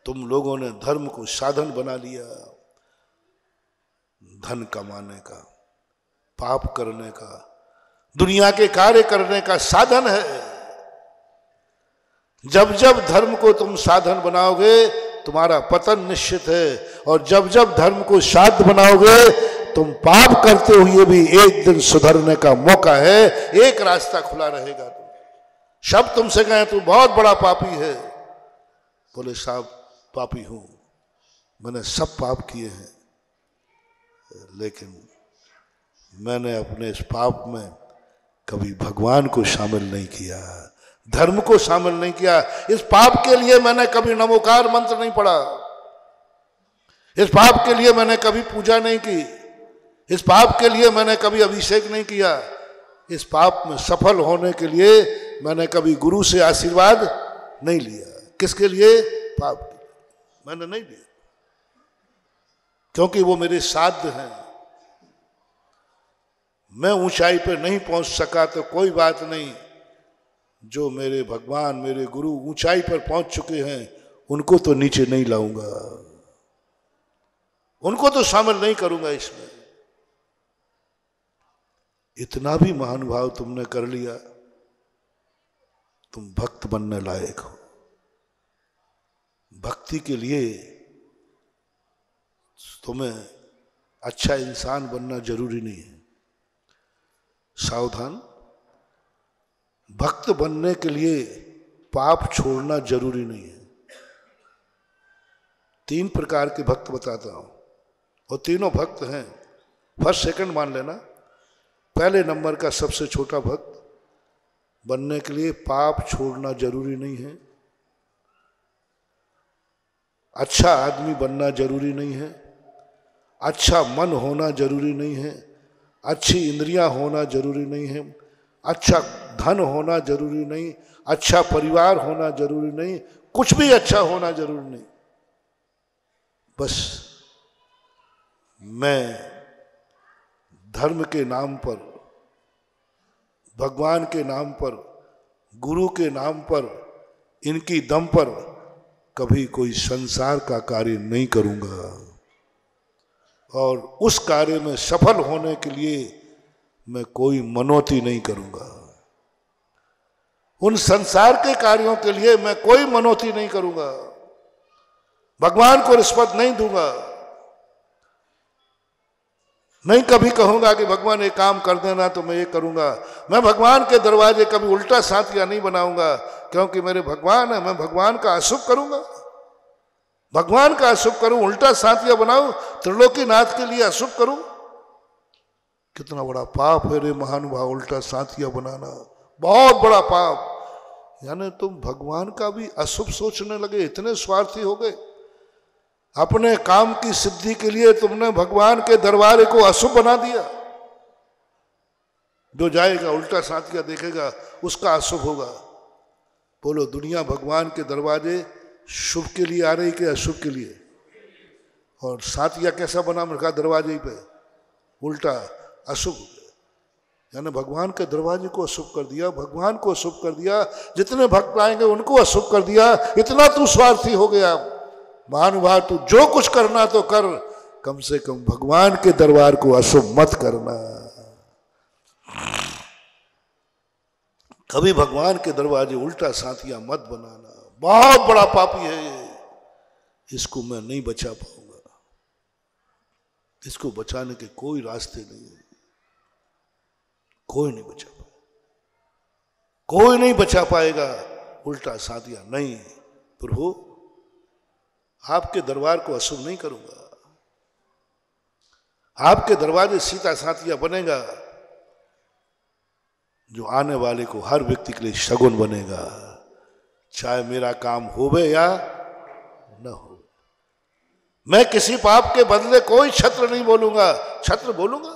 तुम लोगों ने धर्म को साधन बना लिया। धन कमाने का, पाप करने का, दुनिया के कार्य करने का साधन है। जब जब धर्म को तुम साधन बनाओगे, तुम्हारा पतन निश्चित है। और जब जब धर्म को साध्य बनाओगे, तुम पाप करते हुए भी एक दिन सुधरने का मौका है, एक रास्ता खुला रहेगा। सब तुमसे कहें तू बहुत बड़ा पापी है, बोले साहब पापी हूं, मैंने सब पाप किए हैं, लेकिन मैंने अपने इस पाप में कभी भगवान को शामिल नहीं किया, धर्म को शामिल नहीं किया। इस पाप के लिए मैंने कभी नमोकार मंत्र नहीं पढ़ा, इस पाप के लिए मैंने कभी पूजा नहीं की, इस पाप के लिए मैंने कभी अभिषेक नहीं किया, इस पाप में सफल होने के लिए मैंने कभी गुरु से आशीर्वाद नहीं लिया। किसके लिए? पाप के लिए मैंने नहीं लिया, क्योंकि वो मेरे साध्य हैं। मैं ऊंचाई पर नहीं पहुंच सका तो कोई बात नहीं, जो मेरे भगवान, मेरे गुरु ऊंचाई पर पहुंच चुके हैं, उनको तो नीचे नहीं लाऊंगा, उनको तो शामिल नहीं करूंगा इसमें। इतना भी महानुभाव तुमने कर लिया, तुम भक्त बनने लायक हो। भक्ति के लिए तुम्हें अच्छा इंसान बनना जरूरी नहीं है। सावधान, भक्त बनने के लिए पाप छोड़ना जरूरी नहीं है। 3 प्रकार के भक्त बताता हूं, और तीनों भक्त हैं। फर्स्ट सेकंड मान लेना। पहले नंबर का सबसे छोटा भक्त बनने के लिए पाप छोड़ना जरूरी नहीं है। अच्छा आदमी बनना जरूरी नहीं है, अच्छा मन होना जरूरी नहीं है, अच्छी इंद्रियां होना जरूरी नहीं है, अच्छा धन होना जरूरी नहीं, अच्छा परिवार होना जरूरी नहीं, कुछ भी अच्छा होना जरूरी नहीं। बस मैं धर्म के नाम पर, भगवान के नाम पर, गुरु के नाम पर, इनकी दम पर कभी कोई संसार का कार्य नहीं करूंगा। और उस कार्य में सफल होने के लिए मैं कोई मनौती नहीं करूंगा। उन संसार के कार्यों के लिए मैं कोई मनौती नहीं करूंगा। भगवान को रिश्वत नहीं दूंगा। नहीं कभी कहूंगा कि भगवान ये काम कर देना तो मैं ये करूंगा। मैं भगवान के दरवाजे कभी उल्टा साथिया नहीं बनाऊंगा, क्योंकि मेरे भगवान है। मैं भगवान का अशुभ करूंगा, भगवान का अशुभ करूं, उल्टा साथिया बनाऊं, त्रिलोकीनाथ के लिए अशुभ करूं। कितना बड़ा पाप है रे महानुभाव, उल्टा साथिया बनाना बहुत बड़ा पाप। यानी तुम भगवान का भी अशुभ सोचने लगे, इतने स्वार्थी हो गए। अपने काम की सिद्धि के लिए तुमने भगवान के दरबारे को अशुभ बना दिया। जो जाएगा उल्टा साथिया देखेगा उसका अशुभ होगा। बोलो, दुनिया भगवान के दरवाजे शुभ के लिए आ रही कि अशुभ के लिए? और साथिया कैसा बना रखा दरवाजे पे, उल्टा अशुभ। यानी भगवान के दरवाजे को अशुभ कर दिया, भगवान को अशुभ कर दिया, जितने भक्त आएंगे उनको अशुभ कर दिया। इतना तू स्वार्थी हो गया। महानुभाव, तू जो कुछ करना तो कर, कम से कम भगवान के दरबार को अशुभ मत करना। कभी भगवान के दरवाजे उल्टा साथिया मत बनाना। बहुत बड़ा पापी है ये। इसको मैं नहीं बचा पाऊंगा। इसको बचाने के कोई रास्ते नहीं है। कोई नहीं बचा पाएगा, कोई नहीं बचा पाएगा। उल्टा साथिया नहीं। प्रभु, आपके दरबार को अशुभ नहीं करूंगा। आपके दरवाजे सीता साथिया बनेगा, जो आने वाले को हर व्यक्ति के लिए शगुन बनेगा, चाहे मेरा काम होवे या न हो। मैं किसी पाप के बदले कोई छत्र नहीं बोलूंगा। छत्र बोलूंगा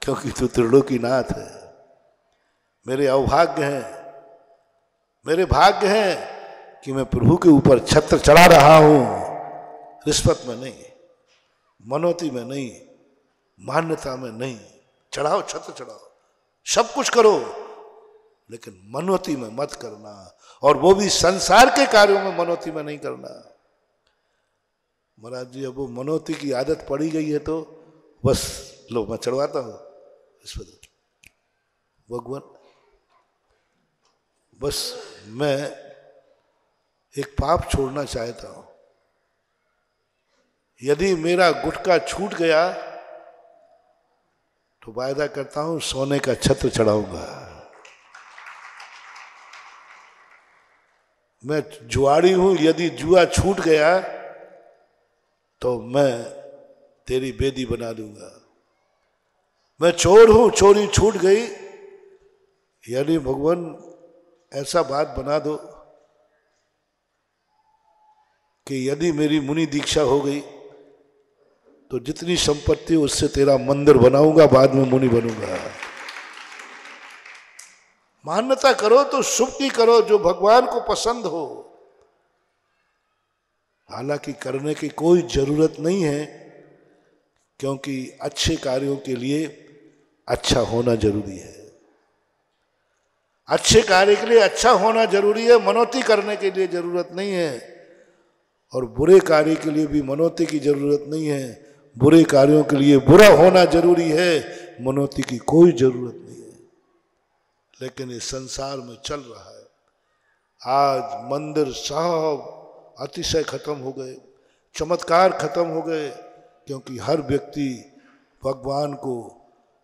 क्योंकि तू त्रिलोकीनाथ है। मेरे अवभाग्य हैं, मेरे भाग्य हैं कि मैं प्रभु के ऊपर छत्र चढ़ा रहा हूं। रिश्वत में नहीं, मनौती में नहीं, मान्यता में नहीं। चढ़ाओ, छत्र चढ़ाओ, सब कुछ करो, लेकिन मनौती में मत करना। और वो भी संसार के कार्यों में मनौती में नहीं करना। महाराज जी, अब वो मनौती की आदत पड़ी गई है तो बस लो मैं चढ़वाता हूं रिश्वत। भगवान, बस मैं एक पाप छोड़ना चाहता हूं। यदि मेरा गुटखा छूट गया तो वायदा करता हूं सोने का छत्र चढ़ाऊंगा। मैं जुआड़ी हूं, यदि जुआ छूट गया तो मैं तेरी बेदी बना दूंगा। मैं चोर हूं, चोरी छूट गई, यानी भगवान ऐसा बात बना दो कि यदि मेरी मुनि दीक्षा हो गई तो जितनी संपत्ति उससे तेरा मंदिर बनाऊंगा, बाद में मुनि बनूंगा। मान्यता करो तो शुभ की करो, जो भगवान को पसंद हो। हालांकि करने की कोई जरूरत नहीं है, क्योंकि अच्छे कार्यों के लिए अच्छा होना जरूरी है। अच्छे कार्य के लिए अच्छा होना जरूरी है, मनौती करने के लिए जरूरत नहीं है। और बुरे कार्य के लिए भी मनौती की जरूरत नहीं है। बुरे कार्यों के लिए बुरा होना जरूरी है, मनौती की कोई जरूरत नहीं है। लेकिन इस संसार में चल रहा है। आज मंदिर सब अतिशय खत्म हो गए, चमत्कार खत्म हो गए, क्योंकि हर व्यक्ति भगवान को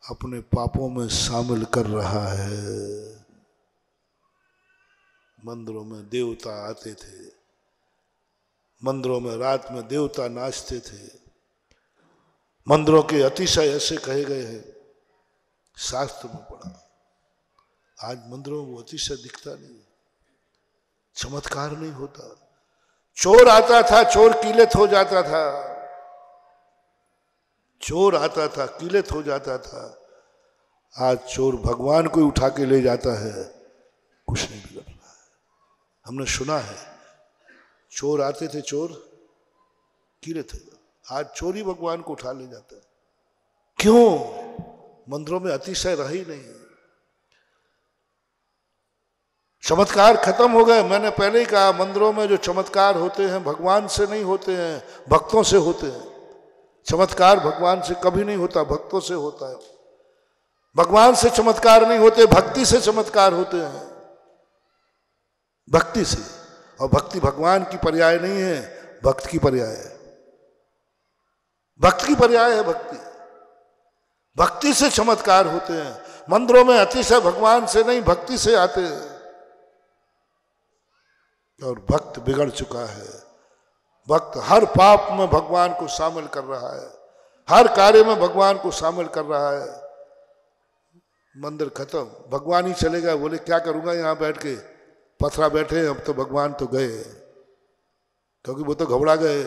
अपने पापों में शामिल कर रहा है। मंदिरों में देवता आते थे, मंदिरों में रात में देवता नाचते थे। मंदिरों के अतिशय ऐसे कहे गए हैं, शास्त्र में पढ़ा। आज मंदिरों में वो अतिशय दिखता नहीं, चमत्कार नहीं होता। चोर आता था, चोर किलित हो जाता था। चोर आता था, किलित हो जाता था। आज चोर भगवान को उठा के ले जाता है, कुछ नहीं बिगड़ रहा है। हमने सुना है, चोर आते थे, चोर किलित थे। आज चोरी भगवान को उठा ले जाता है। क्यों? मंदिरों में अतिशय रहा ही नहीं। चमत्कार खत्म हो गए। मैंने पहले ही कहा, मंदिरों में जो चमत्कार होते हैं भगवान से नहीं होते हैं, भक्तों से होते हैं। चमत्कार भगवान से कभी नहीं होता, भक्तों से होता है। भगवान से चमत्कार नहीं होते, भक्ति से चमत्कार होते हैं, भक्ति से। और भक्ति भगवान की पर्याय नहीं है, भक्त की पर्याय है। भक्त की पर्याय है भक्ति। भक्ति से चमत्कार होते हैं। मंदिरों में अतिशय भगवान से नहीं, भक्ति से आते हैं। और भक्त बिगड़ चुका है। भक्त हर पाप में भगवान को शामिल कर रहा है, हर कार्य में भगवान को शामिल कर रहा है। मंदिर खत्म, भगवान ही चले गए, बोले क्या करूंगा यहां बैठ के, पथरा बैठे, अब तो भगवान तो गए, क्योंकि वो तो घबरा गए।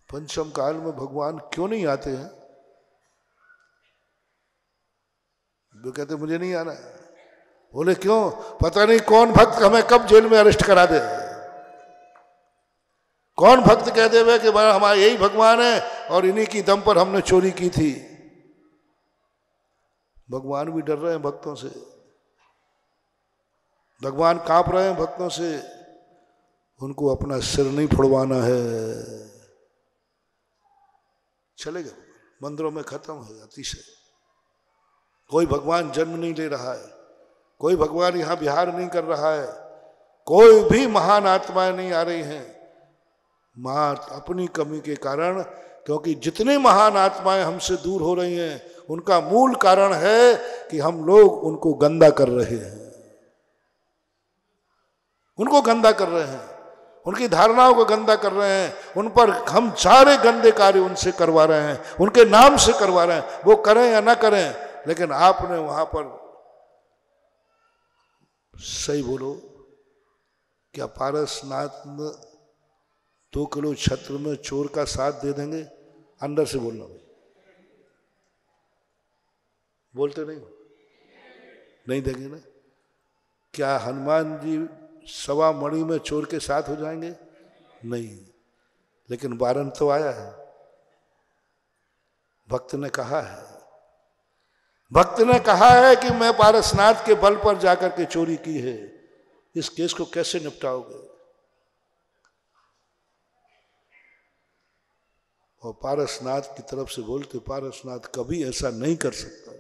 पंचम काल में भगवान क्यों नहीं आते हैं? वो कहते मुझे नहीं आना। बोले क्यों? पता नहीं कौन भक्त हमें कब जेल में अरेस्ट करा दे। कौन भक्त कह दे कि हमारा यही भगवान है और इन्हीं की दम पर हमने चोरी की थी। भगवान भी डर रहे हैं भक्तों से, भगवान कांप रहे हैं भक्तों से। उनको अपना सिर नहीं फुड़वाना है। चले गए, मंदिरों में खत्म है अतिशय। कोई भगवान जन्म नहीं ले रहा है, कोई भगवान यहां विहार नहीं कर रहा है, कोई भी महान आत्माएं नहीं आ रही हैं। अपनी कमी के कारण, क्योंकि जितनी महान आत्माएं हमसे दूर हो रही हैं उनका मूल कारण है कि हम लोग उनको गंदा कर रहे हैं, उनको गंदा कर रहे हैं, उनकी धारणाओं को गंदा कर रहे हैं। उन पर हम सारे गंदे कार्य उनसे करवा रहे हैं, उनके नाम से करवा रहे हैं। वो करें या ना करें, लेकिन आपने वहां पर सही बोलो, क्या पारसनाथ 2 किलो छत्र में चोर का साथ दे देंगे? अंदर से बोलना, बोलते नहीं देंगे ना। क्या हनुमान जी 1.25 मणि में चोर के साथ हो जाएंगे? नहीं। लेकिन वारंट तो आया है, भक्त ने कहा है, भक्त ने कहा है कि मैं पारसनाथ के बल पर जाकर के चोरी की है। इस केस को कैसे निपटाओगे? और पारसनाथ की तरफ से बोलते, पारसनाथ कभी ऐसा नहीं कर सकता,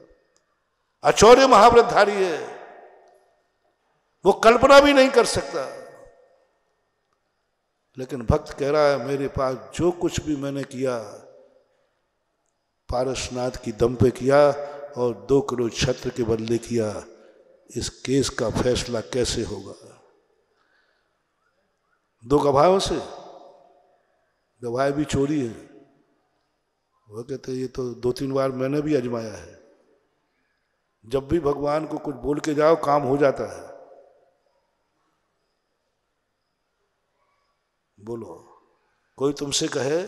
अचौर्य महाव्रतधारी है, वो कल्पना भी नहीं कर सकता। लेकिन भक्त कह रहा है मेरे पास जो कुछ भी मैंने किया पारसनाथ की दम पे किया और 2 किलो छत्र के बदले किया। इस केस का फैसला कैसे होगा? 2 गवाहों से, गवाह भी चोरी है। वो कहते ये तो 2-3 बार मैंने भी आजमाया है। जब भी भगवान को कुछ बोल के जाओ काम हो जाता है। बोलो, कोई तुमसे कहे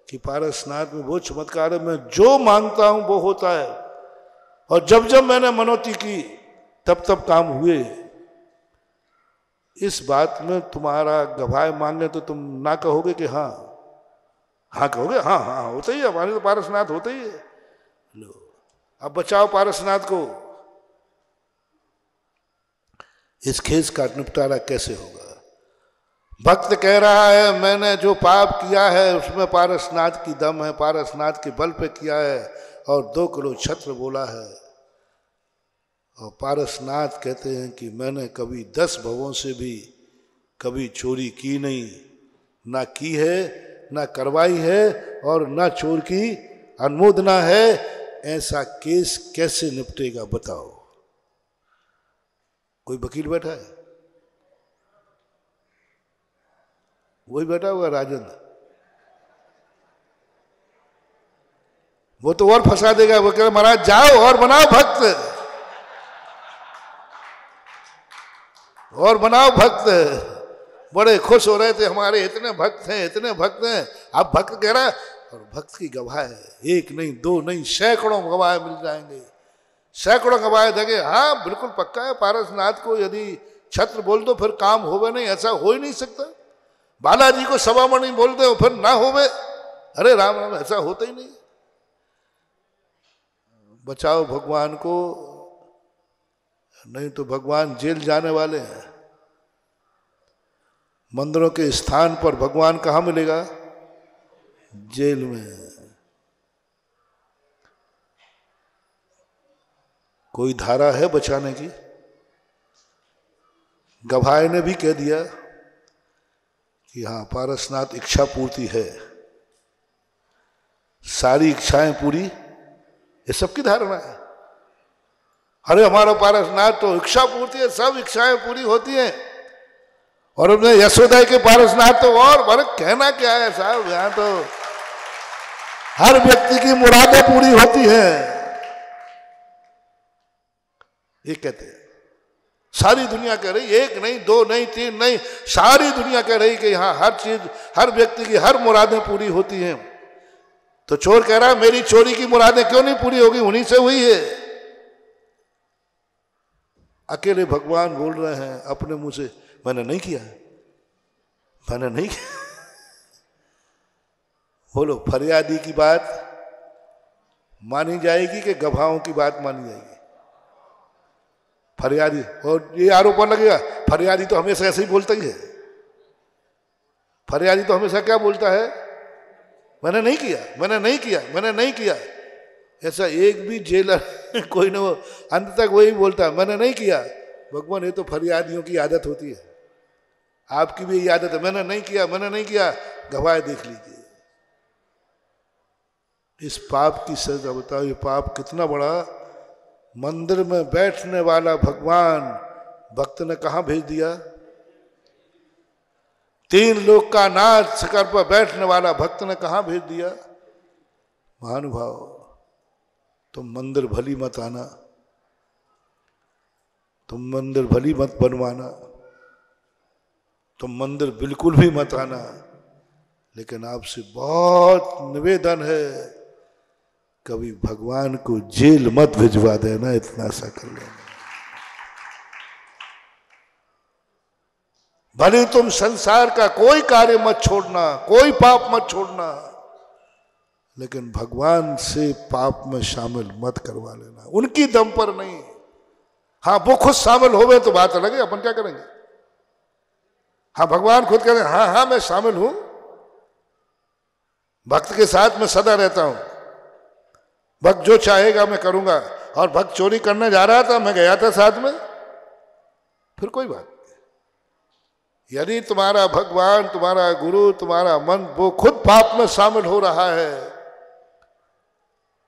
कि पारसनाथ में वो चमत्कार है, मैं जो मांगता हूं वो होता है, और जब जब मैंने मनौती की तब तब काम हुए। इस बात में तुम्हारा गवाह मांगे तो तुम ना कहोगे कि हाँ कहोगे? हाँ होता ही है, हमारे तो पारसनाथ होता ही है। लो, अब बचाओ पारसनाथ को। इस केस का निपटारा कैसे होगा? भक्त कह रहा है मैंने जो पाप किया है उसमें पारसनाथ की दम है, पारसनाथ के बल पे किया है, और 2 किलो छत्र बोला है। और पारसनाथ कहते हैं कि मैंने कभी 10 भवों से भी कभी चोरी की नहीं, ना की है, ना करवाई है, और ना चोर की अनुमोदना है। ऐसा केस कैसे निपटेगा बताओ? कोई वकील बैठा है? वही बैठा हुआ राजेंद्र, वो तो और फंसा देगा। वो कह रहा महाराज जाओ और बनाओ भक्त, और बनाओ भक्त। बड़े खुश हो रहे थे, हमारे इतने भक्त हैं, इतने भक्त हैं। अब भक्त कह रहा है, और भक्त की गवाह है, 1 नहीं 2 नहीं, सैकड़ों गवाह मिल जाएंगे, सैकड़ों गवाह देंगे। हाँ बिल्कुल पक्का है, पारसनाथ को यदि छत्र बोल दो फिर काम होवे नहीं, ऐसा हो ही नहीं सकता। बालाजी को 1.25 मणि बोल दो फिर ना होवे, अरे राम राम, ऐसा होता ही नहीं। बचाओ भगवान को, नहीं तो भगवान जेल जाने वाले हैं। मंदिरों के स्थान पर भगवान कहाँ मिलेगा? जेल में। कोई धारा है बचाने की? गवाह ने भी कह दिया कि हाँ पारसनाथ इच्छा पूर्ति है, सारी इच्छाएं पूरी, ये सबकी धारणा है। अरे हमारा पारसनाथ तो इच्छा पूर्ति है, सब इच्छाएं पूरी होती हैं। और अपने यशोदा के पारसनाथ तो और बड़े कहना क्या है साहब, यहां तो हर व्यक्ति की मुरादें पूरी होती हैं, ये कहते हैं। सारी दुनिया कह रही, एक नहीं, दो नहीं, तीन नहीं, सारी दुनिया कह रही कि हाँ हर चीज, हर व्यक्ति की हर मुरादें पूरी होती हैं। तो चोर कह रहा है मेरी चोरी की मुरादें क्यों नहीं पूरी होगी, उन्हीं से हुई है। अकेले भगवान बोल रहे हैं अपने मुंह से, मैंने नहीं किया, मैंने नहीं किया। बोलो फरियादी की बात मानी जाएगी कि गवाहों की बात मानी जाएगी? फरियादी, और ये आरोप लगेगा फरियादी तो हमेशा ऐसे ही बोलता ही है। फरियादी तो हमेशा क्या बोलता है, मैंने नहीं किया, मैंने नहीं किया, मैंने नहीं किया। ऐसा एक भी जेलर कोई ना, वो अंत तक वही बोलता है मैंने नहीं किया। भगवान ये तो फरियादियों की आदत होती है, आपकी भी यही आदत है, मैंने नहीं किया, मैंने नहीं किया। गवाह देख लीजिए। इस पाप की सजा बताओ, ये पाप कितना बड़ा। मंदिर में बैठने वाला भगवान भक्त ने कहां भेज दिया? तीन लोग का नाच शिखर पर बैठने वाला भक्त ने कहां भेज दिया? महानुभाव, तुम मंदिर भली मत आना, तुम मंदिर भली मत बनवाना, तुम मंदिर बिल्कुल भी मत आना। लेकिन आपसे बहुत निवेदन है, कभी भगवान को जेल मत भिजवा देना, इतना सा कर लेना। भले तुम संसार का कोई कार्य मत छोड़ना, कोई पाप मत छोड़ना, लेकिन भगवान से पाप में शामिल मत करवा लेना, उनकी दम पर नहीं। हाँ वो खुद शामिल हो गए तो बात अलग है, अपन क्या करेंगे। हाँ भगवान खुद कह रहे हैं हाँ हाँ मैं शामिल हूं, भक्त के साथ मैं सदा रहता हूं, भक्त जो चाहेगा मैं करूंगा। और भक्त चोरी करने जा रहा था, मैं गया था साथ में, फिर कोई बात नहीं। यदि तुम्हारा भगवान, तुम्हारा गुरु, तुम्हारा मन वो खुद पाप में शामिल हो रहा है,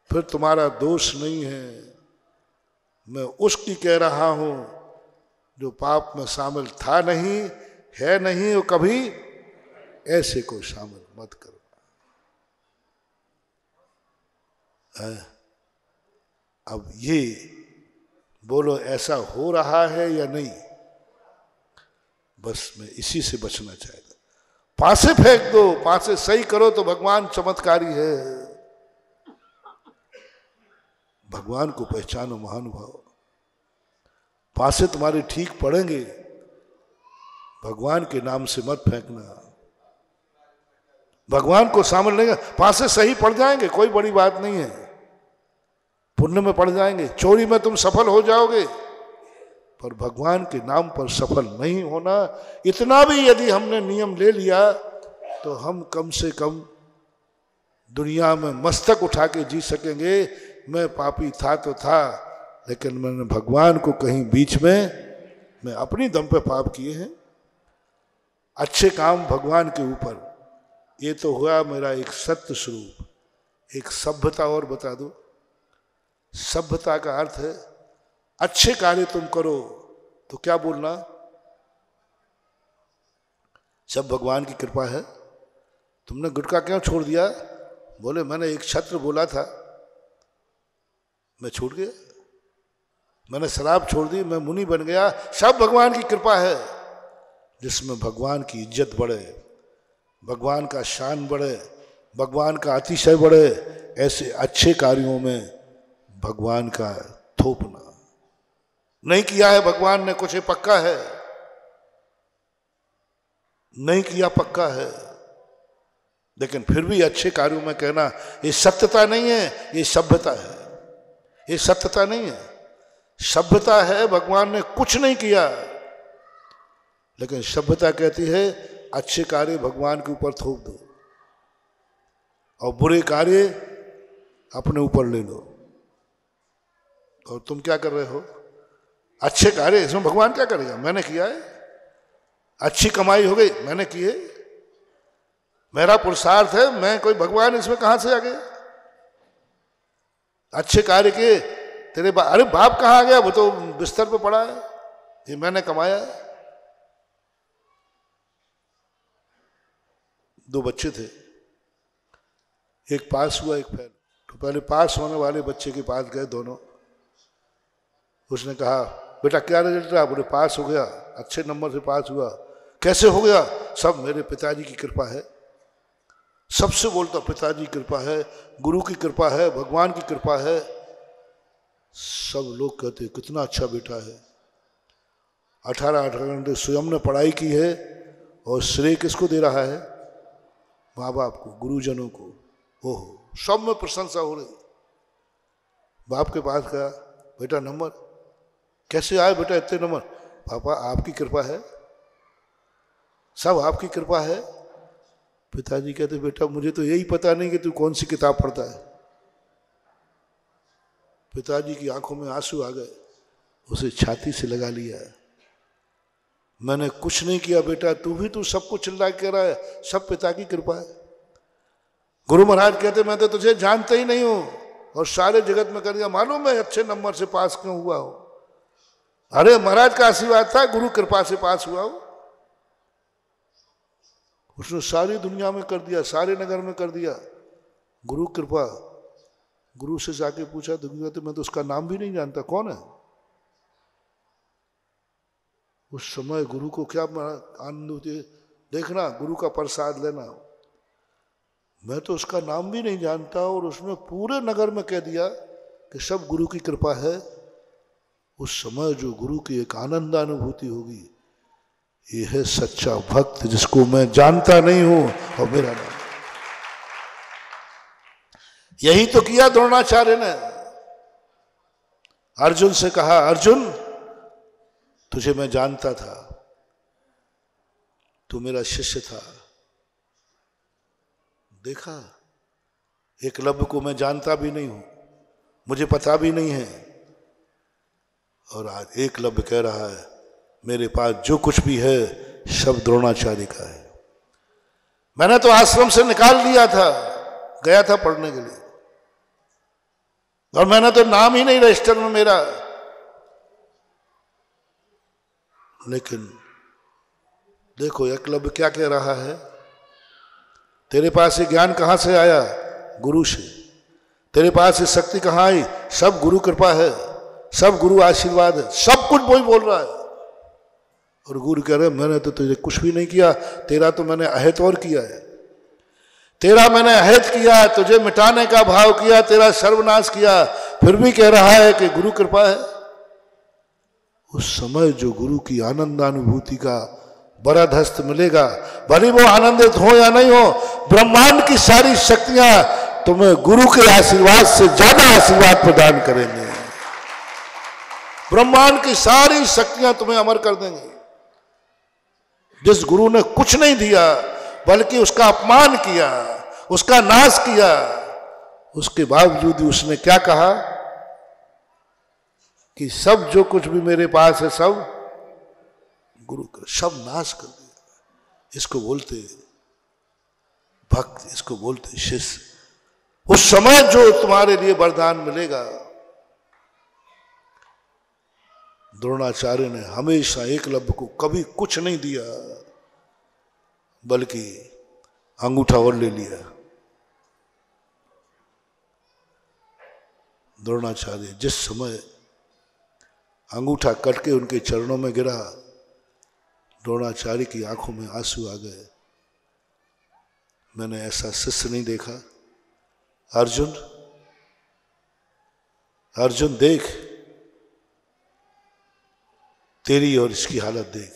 फिर तुम्हारा दोष नहीं है। मैं उसकी कह रहा हूं जो पाप में शामिल था नहीं, है नहीं, और कभी ऐसे को शामिल मत करो। अब ये बोलो ऐसा हो रहा है या नहीं, बस मैं इसी से बचना चाहता। पासे फेंक दो, पासे सही करो तो भगवान चमत्कारी है। भगवान को पहचानो महानुभाव, पासे तुम्हारे ठीक पड़ेंगे, भगवान के नाम से मत फेंकना। भगवान को शामिल नहीं, पासे सही पड़ जाएंगे, कोई बड़ी बात नहीं है, पुण्य में पड़ जाएंगे, चोरी में तुम सफल हो जाओगे, पर भगवान के नाम पर सफल नहीं होना। इतना भी यदि हमने नियम ले लिया तो हम कम से कम दुनिया में मस्तक उठा के जी सकेंगे। मैं पापी था तो था, लेकिन मैंने भगवान को कहीं बीच में मैं अपनी दम पे पाप किए हैं। अच्छे काम भगवान के ऊपर, ये तो हुआ मेरा एक सत्य स्वरूप। एक सभ्यता और बता दो। सभ्यता का अर्थ है अच्छे कार्य तुम करो तो क्या बोलना, सब भगवान की कृपा है। तुमने गुटखा क्यों छोड़ दिया? बोले मैंने एक छत्र बोला था, मैं छूट गया। मैंने शराब छोड़ दी, मैं मुनि बन गया। सब भगवान की कृपा है। जिसमें भगवान की इज्जत बढ़े, भगवान का शान बढ़े, भगवान का अतिशय बढ़े, ऐसे अच्छे कार्यों में भगवान का थोपना। नहीं किया है भगवान ने कुछ, पक्का है नहीं किया, पक्का है, लेकिन फिर भी अच्छे कार्यों में कहना, ये सत्यता नहीं है, ये सभ्यता है। ये सत्यता नहीं है, सभ्यता है भगवान ने कुछ नहीं किया, लेकिन सभ्यता कहती है अच्छे कार्य भगवान के ऊपर थोप दो। और बुरे कार्य अपने ऊपर ले लो। और तुम क्या कर रहे हो? अच्छे कार्य, इसमें भगवान क्या करेगा? मैंने किया है, अच्छी कमाई हो गई, मैंने की है, मेरा पुरुषार्थ है, मैं कोई भगवान इसमें कहां से आ गया? अच्छे कार्य के तेरे अरे बाप कहाँ आ गया? वो तो बिस्तर पे पड़ा है, ये मैंने कमाया है। 2 बच्चे थे, एक पास हुआ एक फेल। तो पहले पास होने वाले बच्चे के पास गए दोनों। उसने कहा बेटा क्या रिजल्ट रहा? बोले पास हो गया, अच्छे नंबर से पास हुआ। कैसे हो गया? सब मेरे पिताजी की कृपा है। सबसे बोलता पिताजी की कृपा है, गुरु की कृपा है, भगवान की कृपा है। सब लोग कहते कितना अच्छा बेटा है। 18 घंटे स्वयं ने पढ़ाई की है और श्रेय किसको दे रहा है? माँ बाप को, गुरुजनों को। ओहो, सब में प्रशंसा हो रही। बाप के पास गया, बेटा नंबर कैसे आए बेटा इतने नंबर? पापा आपकी कृपा है, सब आपकी कृपा है। पिताजी कहते बेटा मुझे तो यही पता नहीं कि तू कौन सी किताब पढ़ता है। पिताजी की आंखों में आंसू आ गए, उसे छाती से लगा लिया। मैंने कुछ नहीं किया बेटा, तू भी तू सबको चिल्ला के रहा है, सब पिता की कृपा है। गुरु महाराज कहते मैं तो तुझे जानते ही नहीं हूं और सारे जगत में कर दिया, मालूम है अच्छे नंबर से पास क्यों हुआ हो? अरे महाराज का आशीर्वाद था, गुरु कृपा से पास हुआ हो। उसने सारी दुनिया में कर दिया, सारे नगर में कर दिया, गुरु कृपा। गुरु से जाके पूछा तो कहते मैं तो उसका नाम भी नहीं जानता, कौन है? उस समय गुरु को क्या आनंद होती है, देखना गुरु का प्रसाद लेना। मैं तो उसका नाम भी नहीं जानता और उसने पूरे नगर में कह दिया कि सब गुरु की कृपा है। उस समय जो गुरु की एक आनंद अनुभूति होगी, ये है सच्चा भक्त जिसको मैं जानता नहीं हूं और मेरा नाम। यही तो किया द्रोणाचार्य ने। अर्जुन से कहा अर्जुन तुझे मैं जानता था, तू मेरा शिष्य था। देखा, एकलव्य को मैं जानता भी नहीं हूं, मुझे पता भी नहीं है। और आज एकलव्य कह रहा है मेरे पास जो कुछ भी है सब द्रोणाचार्य का है। मैंने तो आश्रम से निकाल दिया था, गया था पढ़ने के लिए, और मैंने तो नाम ही नहीं रजिस्टर में मेरा। लेकिन देखो एकलव्य क्या कह रहा है, तेरे पास ये ज्ञान कहां से आया? गुरु से। तेरे पास ये शक्ति कहां आई? सब गुरु कृपा है, सब गुरु आशीर्वाद है, सब कुछ वही बोल रहा है। और गुरु कह रहे मैंने तो तुझे कुछ भी नहीं किया, तेरा तो मैंने अहित और किया है, तेरा मैंने अहित किया, तुझे मिटाने का भाव किया, तेरा सर्वनाश किया, फिर भी कह रहा है कि गुरु कृपा है। उस समय जो गुरु की आनंदानुभूति का बरद हस्त मिलेगा, भले वो आनंदित हो या नहीं हो, ब्रह्मांड की सारी शक्तियां तुम्हें गुरु के आशीर्वाद से ज्यादा आशीर्वाद प्रदान करेंगे। ब्रह्मांड की सारी शक्तियां तुम्हें अमर कर देंगी। जिस गुरु ने कुछ नहीं दिया बल्कि उसका अपमान किया, उसका नाश किया, उसके बावजूद उसने क्या कहा कि सब जो कुछ भी मेरे पास है सब गुरु कर, सब नाश कर दिया। इसको बोलते भक्त, इसको बोलते शिष्य। उस समय जो तुम्हारे लिए वरदान मिलेगा, द्रोणाचार्य ने हमेशा एकलव्य को कभी कुछ नहीं दिया बल्कि अंगूठा और ले लिया। द्रोणाचार्य जिस समय अंगूठा कट के उनके चरणों में गिरा, द्रोणाचार्य की आंखों में आंसू आ गए। मैंने ऐसा शिष्य नहीं देखा। अर्जुन, अर्जुन देख, तेरी और इसकी हालत देख।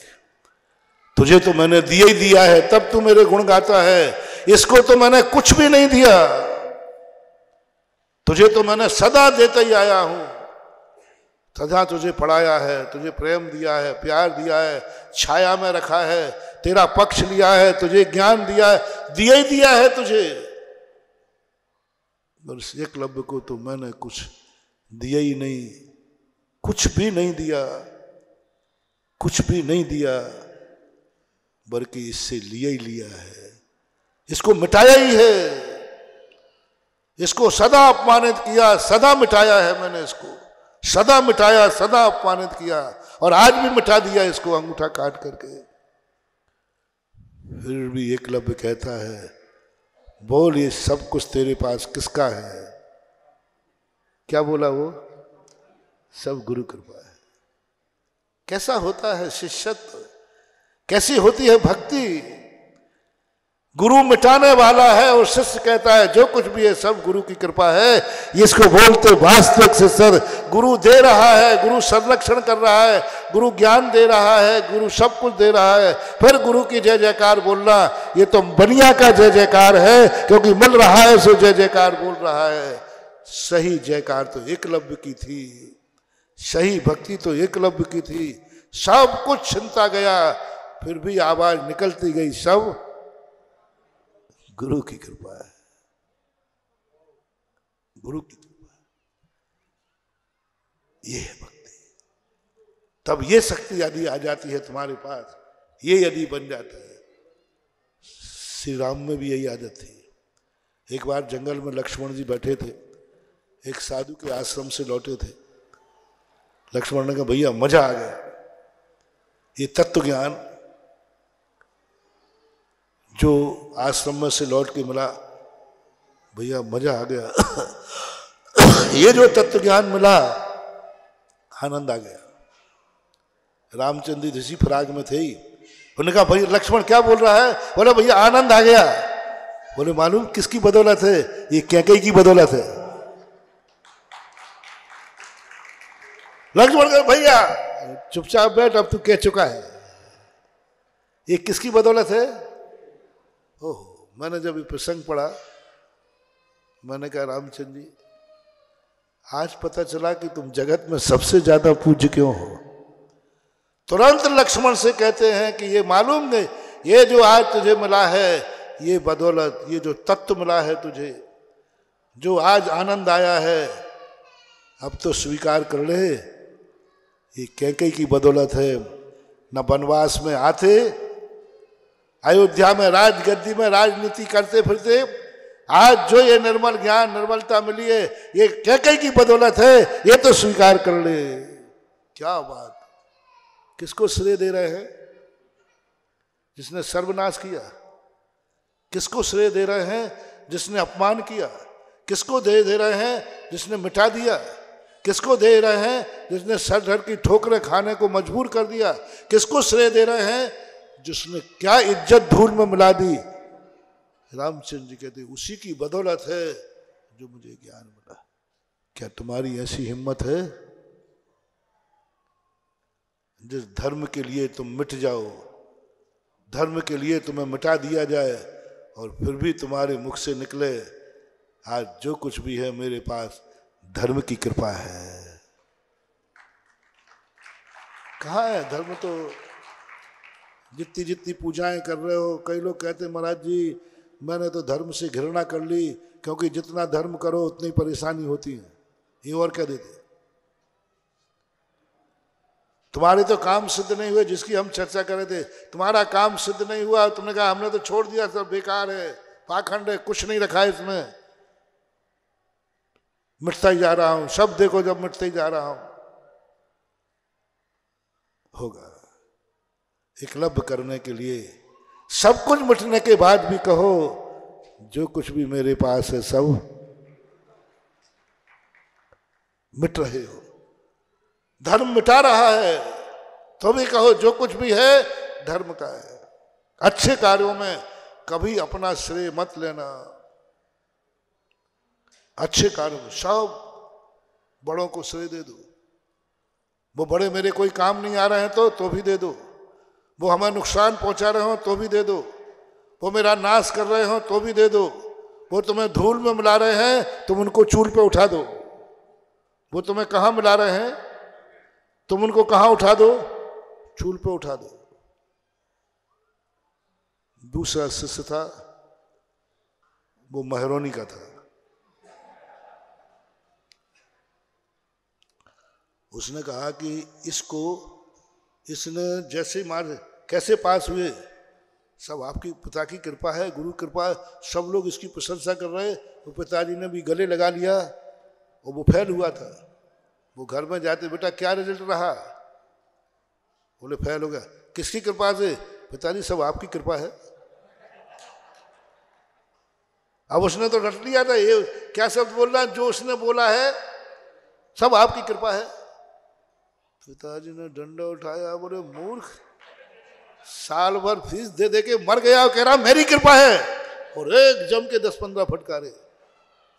तुझे तो मैंने दिया ही दिया है, तब तू मेरे गुण गाता है। इसको तो मैंने कुछ भी नहीं दिया, तुझे तो मैंने सदा देता ही आया हूं। सदा तुझे पढ़ाया है, तुझे प्रेम दिया है, प्यार दिया है, छाया में रखा है, तेरा पक्ष लिया है, तुझे ज्ञान दिया है, दिया ही दिया है तुझे। और इस एकलव्य को तो मैंने कुछ दिया ही नहीं, कुछ भी नहीं दिया, कुछ भी नहीं दिया, बल्कि इससे लिया ही लिया है, इसको मिटाया ही है, इसको सदा अपमानित किया, सदा मिटाया है मैंने, इसको सदा मिटाया, सदा अपमानित किया, और आज भी मिटा दिया इसको अंगूठा काट करके। फिर भी एकलव्य कहता है, बोल ये सब कुछ तेरे पास किसका है? क्या बोला वो? सब गुरु कृपा है। कैसा होता है शिष्यत्व, कैसी होती है भक्ति? गुरु मिटाने वाला है और शिष्य कहता है जो कुछ भी है सब गुरु की कृपा है। इसको बोलते वास्तविक शिष्य। गुरु दे रहा है, गुरु संरक्षण कर रहा है, गुरु ज्ञान दे रहा है, गुरु सब कुछ दे रहा है, फिर गुरु की जय जयकार बोलना ये तो बनिया का जय जयकार है, क्योंकि मिल रहा है सो जय जयकार बोल रहा है। सही जयकार तो एकलव्य की थी, सही भक्ति तो एकलव्य की थी। सब कुछ छिनता गया, फिर भी आवाज निकलती गई, सब गुरु की कृपा है, गुरु की कृपा है। ये है भक्ति। तब ये शक्ति यदि आ जाती है तुम्हारे पास, ये यदि बन जाता है। श्री राम में भी यही आदत थी। एक बार जंगल में लक्ष्मण जी बैठे थे, एक साधु के आश्रम से लौटे थे। लक्ष्मण ने कहा भैया मजा आ गया, ये तत्व ज्ञान जो आश्रम में से लौट के मिला, भैया मजा आ गया। ये जो तत्व ज्ञान मिला, आनंद आ गया। रामचंद्र जी इसी फराग में थे ही। उन्होंने कहा भैया लक्ष्मण क्या बोल रहा है? बोले भैया आनंद आ गया। बोले मालूम किसकी बदौलत है? ये कैकेयी की बदौलत है। लक्ष्मण कहा भैया चुपचाप बैठ, अब तू कह चुका है। ये किसकी बदौलत है? ओहो, मैंने जब ये प्रसंग पढ़ा, मैंने कहा रामचंद्र जी आज पता चला कि तुम जगत में सबसे ज्यादा पूज्य क्यों हो। तुरंत लक्ष्मण से कहते हैं कि ये मालूम नहीं, ये जो आज तुझे मिला है, ये बदौलत, ये जो तत्व मिला है तुझे, जो आज आनंद आया है, अब तो स्वीकार कर ले, ये कैकेयी की बदौलत है। न वनवास में आते, अयोध्या में राजगद्दी में राजनीति करते फिरते, आज जो ये निर्मल ज्ञान निर्मलता मिली है, ये कैकेयी की बदौलत है, ये तो स्वीकार कर ले। क्या बात! किसको श्रेय दे रहे हैं? जिसने सर्वनाश किया। किसको श्रेय दे रहे हैं? जिसने अपमान किया। किसको दे रहे हैं? जिसने मिटा दिया। किसको दे रहे हैं? जिसने सर धर की ठोकरें खाने को मजबूर कर दिया। किसको श्रेय दे रहे हैं? जिसने क्या इज्जत धूल में मिला दी। रामचंद्र जी कहते उसी की बदौलत है जो मुझे ज्ञान मिला। क्या तुम्हारी ऐसी हिम्मत है? जिस धर्म के लिए तुम मिट जाओ, धर्म के लिए तुम्हें मिटा दिया जाए, और फिर भी तुम्हारे मुख से निकले आज जो कुछ भी है मेरे पास धर्म की कृपा है। कहाँ है धर्म? तो जितनी जितनी पूजाएं कर रहे हो, कई लोग कहते हैं महाराज जी मैंने तो धर्म से घृणा कर ली, क्योंकि जितना धर्म करो उतनी परेशानी होती है। ये और क्या देते? तुम्हारे तो काम सिद्ध नहीं हुए, जिसकी हम चर्चा कर रहे थे, तुम्हारा काम सिद्ध नहीं हुआ, तुमने कहा हमने तो छोड़ दिया, सब बेकार है, पाखंड है, कुछ नहीं रखा है इसमें, मिटता ही जा रहा हूं, सब देखो जब मिटते ही जा रहा हूं। होगा एकलव्य करने के लिए सब कुछ मिटने के बाद भी कहो जो कुछ भी मेरे पास है सब मिट रहे हो। धर्म मिटा रहा है तो भी कहो जो कुछ भी है धर्म का है। अच्छे कार्यों में कभी अपना श्रेय मत लेना। अच्छे कार्यों में सब बड़ों को श्रेय दे दो। वो बड़े मेरे कोई काम नहीं आ रहे हैं तो भी दे दो। वो हमें नुकसान पहुंचा रहे हो तो भी दे दो। वो मेरा नाश कर रहे हो तो भी दे दो। वो तुम्हें धूल में मिला रहे हैं, तुम उनको चूल पे उठा दो। वो तुम्हें कहाँ मिला रहे हैं, तुम उनको कहाँ उठा दो, चूल पे उठा दो। दूसरा शिष्य था, वो महरौनी का था। उसने कहा कि इसने जैसे मार कैसे पास हुए, सब आपकी पिता की कृपा है, गुरु कृपा है, सब लोग इसकी प्रशंसा कर रहे। तो पिताजी ने भी गले लगा लिया और वो फेल हुआ था। वो घर में जाते, बेटा क्या रिजल्ट रहा? बोले फेल हो गया। किसकी कृपा से? पिताजी सब आपकी कृपा है। अब उसने तो रट लिया था, ये क्या शब्द बोल रहा है, जो उसने बोला है सब आपकी कृपा है। पिताजी ने डंडा उठाया, बोले मूर्ख, साल भर फीस दे दे के मर गया और कह रहा मेरी कृपा है, और एक जम के 10-15 फटकारे।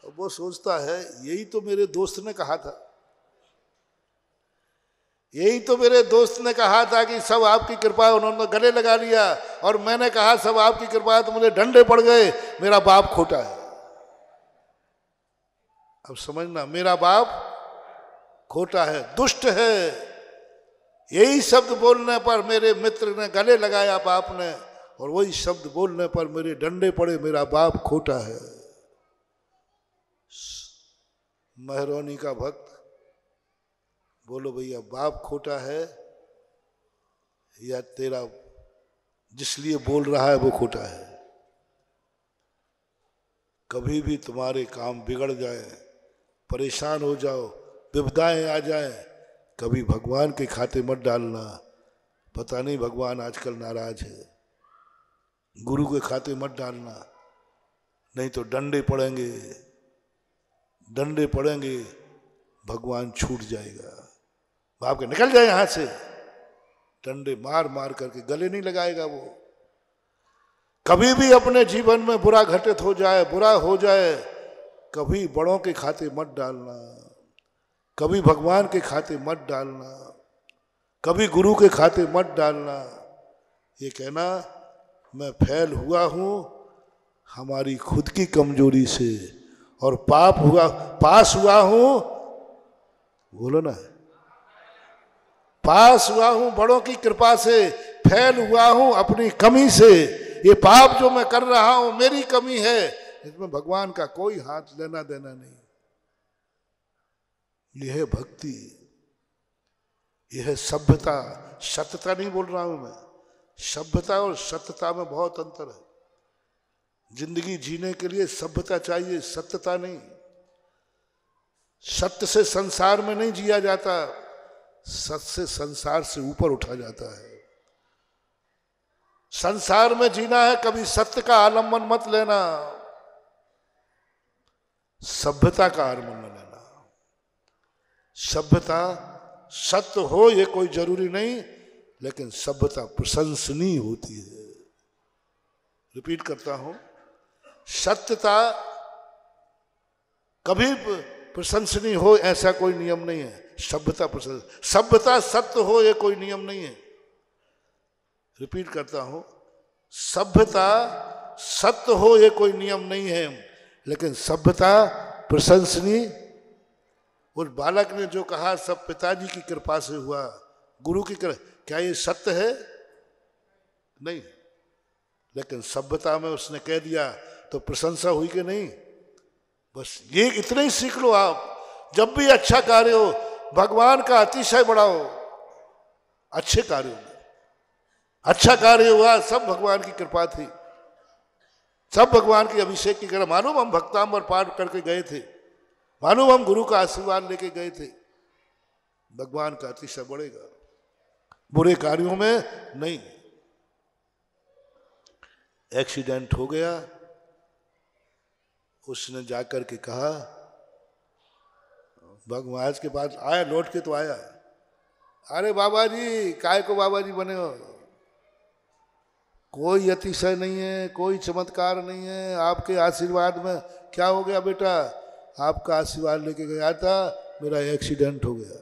अब वो सोचता है यही तो मेरे दोस्त ने कहा था, यही तो मेरे दोस्त ने कहा था कि सब आपकी कृपा है। उन्होंने गले लगा लिया और मैंने कहा सब आपकी कृपा है, तो मुझे डंडे पड़ गए, मेरा बाप खोटा है। अब समझना, मेरा बाप खोटा है, दुष्ट है। यही शब्द बोलने पर मेरे मित्र ने गले लगाया बाप ने, और वही शब्द बोलने पर मेरे डंडे पड़े, मेरा बाप खोटा है। मेहरौनी का भक्त, बोलो भैया बाप खोटा है या तेरा जिसलिए बोल रहा है वो खोटा है? कभी भी तुम्हारे काम बिगड़ जाए, परेशान हो जाओ, विपदाएं आ जाए, कभी भगवान के खाते मत डालना। पता नहीं भगवान आजकल नाराज है, गुरु के खाते मत डालना, नहीं तो डंडे पड़ेंगे, डंडे पड़ेंगे, भगवान छूट जाएगा, बाप के निकल जाए यहां से। डंडे मार मार करके गले नहीं लगाएगा वो। कभी भी अपने जीवन में बुरा घटित हो जाए, बुरा हो जाए, कभी बड़ों के खाते मत डालना, कभी भगवान के खाते मत डालना, कभी गुरु के खाते मत डालना। ये कहना मैं फेल हुआ हूं हमारी खुद की कमजोरी से, और पास हुआ हूं, बोलो ना, पास हुआ हूं बड़ों की कृपा से, फेल हुआ हूं अपनी कमी से। ये पाप जो मैं कर रहा हूं मेरी कमी है, इसमें भगवान का कोई हाथ लेना देना नहीं। यह है भक्ति, यह है सभ्यता। सत्यता नहीं बोल रहा हूं मैं, सभ्यता और सत्यता में बहुत अंतर है। जिंदगी जीने के लिए सभ्यता चाहिए, सत्यता नहीं। सत्य से संसार में नहीं जिया जाता, सत्य से संसार से ऊपर उठा जाता है। संसार में जीना है, कभी सत्य का आलम्बन मत लेना, सभ्यता का आलम्बन लेना। सभ्यता सत्य हो ये कोई जरूरी नहीं, लेकिन सभ्यता प्रशंसनीय होती है। रिपीट करता हूं, सत्यता कभी प्रशंसनीय हो ऐसा कोई नियम नहीं है। सभ्यता सत्य हो ये कोई नियम नहीं है। रिपीट करता हूं, सभ्यता सत्य हो ये कोई नियम नहीं है, लेकिन सभ्यता प्रशंसनीय। उस बालक ने जो कहा सब पिताजी की कृपा से हुआ, गुरु की कृपा, क्या ये सत्य है? नहीं, लेकिन सभ्यता में उसने कह दिया तो प्रशंसा हुई कि नहीं? बस ये इतना ही सीख लो आप। जब भी अच्छा कार्य हो, भगवान का अतिशय बढ़ाओ। अच्छे कार्यों में अच्छा कार्य हुआ, सब भगवान की कृपा थी, सब भगवान की अभिषेक की कृपा। मालूम हम भक्तांबर पाठ करके गए थे, मालूम हम गुरु का आशीर्वाद लेके गए थे। भगवान का अतिशय बढ़ेगा, बुरे कार्यों में नहीं। एक्सीडेंट हो गया, उसने जाकर के कहा, भगवान के पास आया, लौट के तो आया, अरे बाबा जी काय को बाबा जी बने हो, कोई अतिशय नहीं है, कोई चमत्कार नहीं है, आपके आशीर्वाद में क्या हो गया बेटा? आपका आशीर्वाद लेके गया था, मेरा एक्सीडेंट हो गया।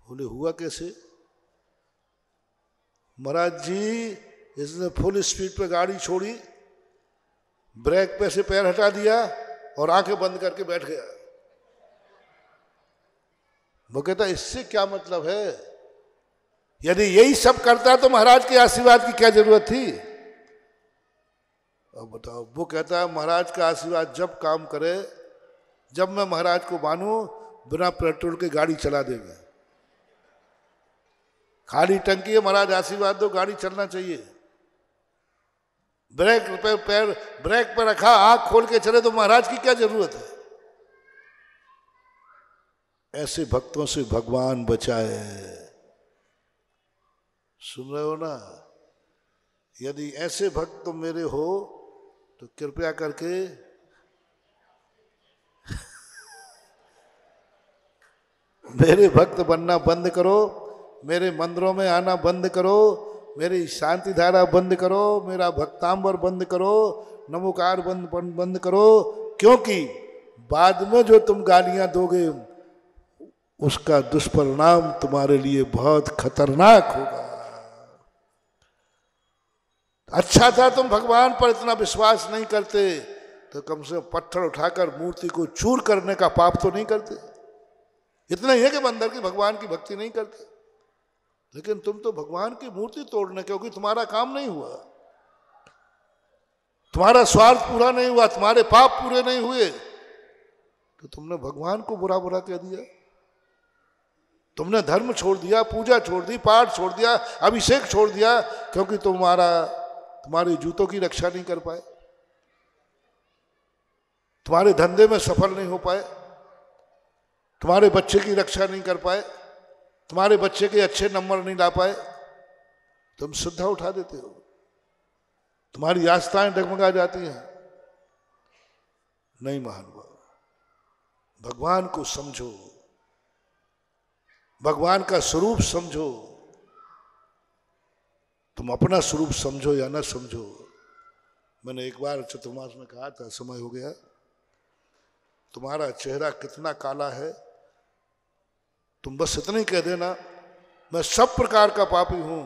बोले हुआ कैसे? महाराज जी इसने फुल स्पीड पे गाड़ी छोड़ी, ब्रेक पे से पैर हटा दिया और आंखें बंद करके बैठ गया। वो कहता इससे क्या मतलब है? यदि यही सब करता तो महाराज के आशीर्वाद की क्या जरूरत थी? अब बताओ। वो कहता है महाराज का आशीर्वाद जब काम करे, जब मैं महाराज को मानूं, बिना पेट्रोल के गाड़ी चला देगा। खाली टंकी है, महाराज आशीर्वाद दो, गाड़ी चलना चाहिए। ब्रेक पे पैर ब्रेक पर रखा, आंख खोल के चले तो महाराज की क्या जरूरत है। ऐसे भक्तों से भगवान बचाए। सुन रहे हो ना? यदि ऐसे भक्त तुम मेरे हो तो कृपया करके मेरे भक्त बनना बंद करो, मेरे मंदिरों में आना बंद करो, मेरी शांति धारा बंद करो, मेरा भक्तांबर बंद करो, नमोकार बंद करो। क्योंकि बाद में जो तुम गालियां दोगे उसका दुष्परिणाम तुम्हारे लिए बहुत खतरनाक होगा। अच्छा था तुम भगवान पर इतना विश्वास नहीं करते तो कम से कम पत्थर उठाकर मूर्ति को चूर करने का पाप तो नहीं करते। इतना ही है कि अंदर की भगवान की भक्ति नहीं करते। लेकिन तुम तो भगवान की मूर्ति तोड़ने, क्योंकि तुम्हारा काम नहीं हुआ, तुम्हारा स्वार्थ पूरा नहीं हुआ, तुम्हारे पाप पूरे नहीं हुए, तो तुमने भगवान को बुरा बुरा कह दिया। तुमने धर्म छोड़ दिया, पूजा छोड़ दी, पाठ छोड़ दिया, अभिषेक छोड़ दिया, क्योंकि तुम्हारे जूतों की रक्षा नहीं कर पाए, तुम्हारे धंधे में सफल नहीं हो पाए, तुम्हारे बच्चे की रक्षा नहीं कर पाए, तुम्हारे बच्चे के अच्छे नंबर नहीं ला पाए। तुम श्रद्धा उठा देते हो, तुम्हारी आस्थाएं डगमगा जाती हैं। नहीं महानुभाव, भगवान को समझो, भगवान का स्वरूप समझो। तुम अपना स्वरूप समझो या ना समझो। मैंने एक बार चतुर्मास में कहा था, समय हो गया, तुम्हारा चेहरा कितना काला है, तुम बस इतना ही कह देना, मैं सब प्रकार का पापी हूं,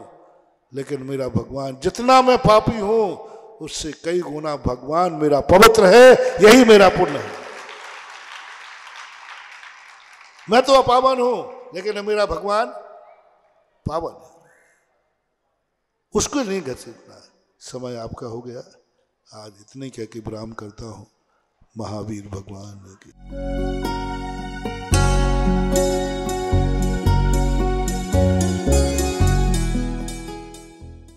लेकिन मेरा भगवान, जितना मैं पापी हूं उससे कई गुना भगवान मेरा पवित्र है, यही मेरा पुण्य है। मैं तो अपावन हूं, लेकिन मेरा भगवान पावन है, उसको नहीं घसीटना। समय आपका हो गया, आज इतने कह के विराम करता हूं। महावीर भगवान की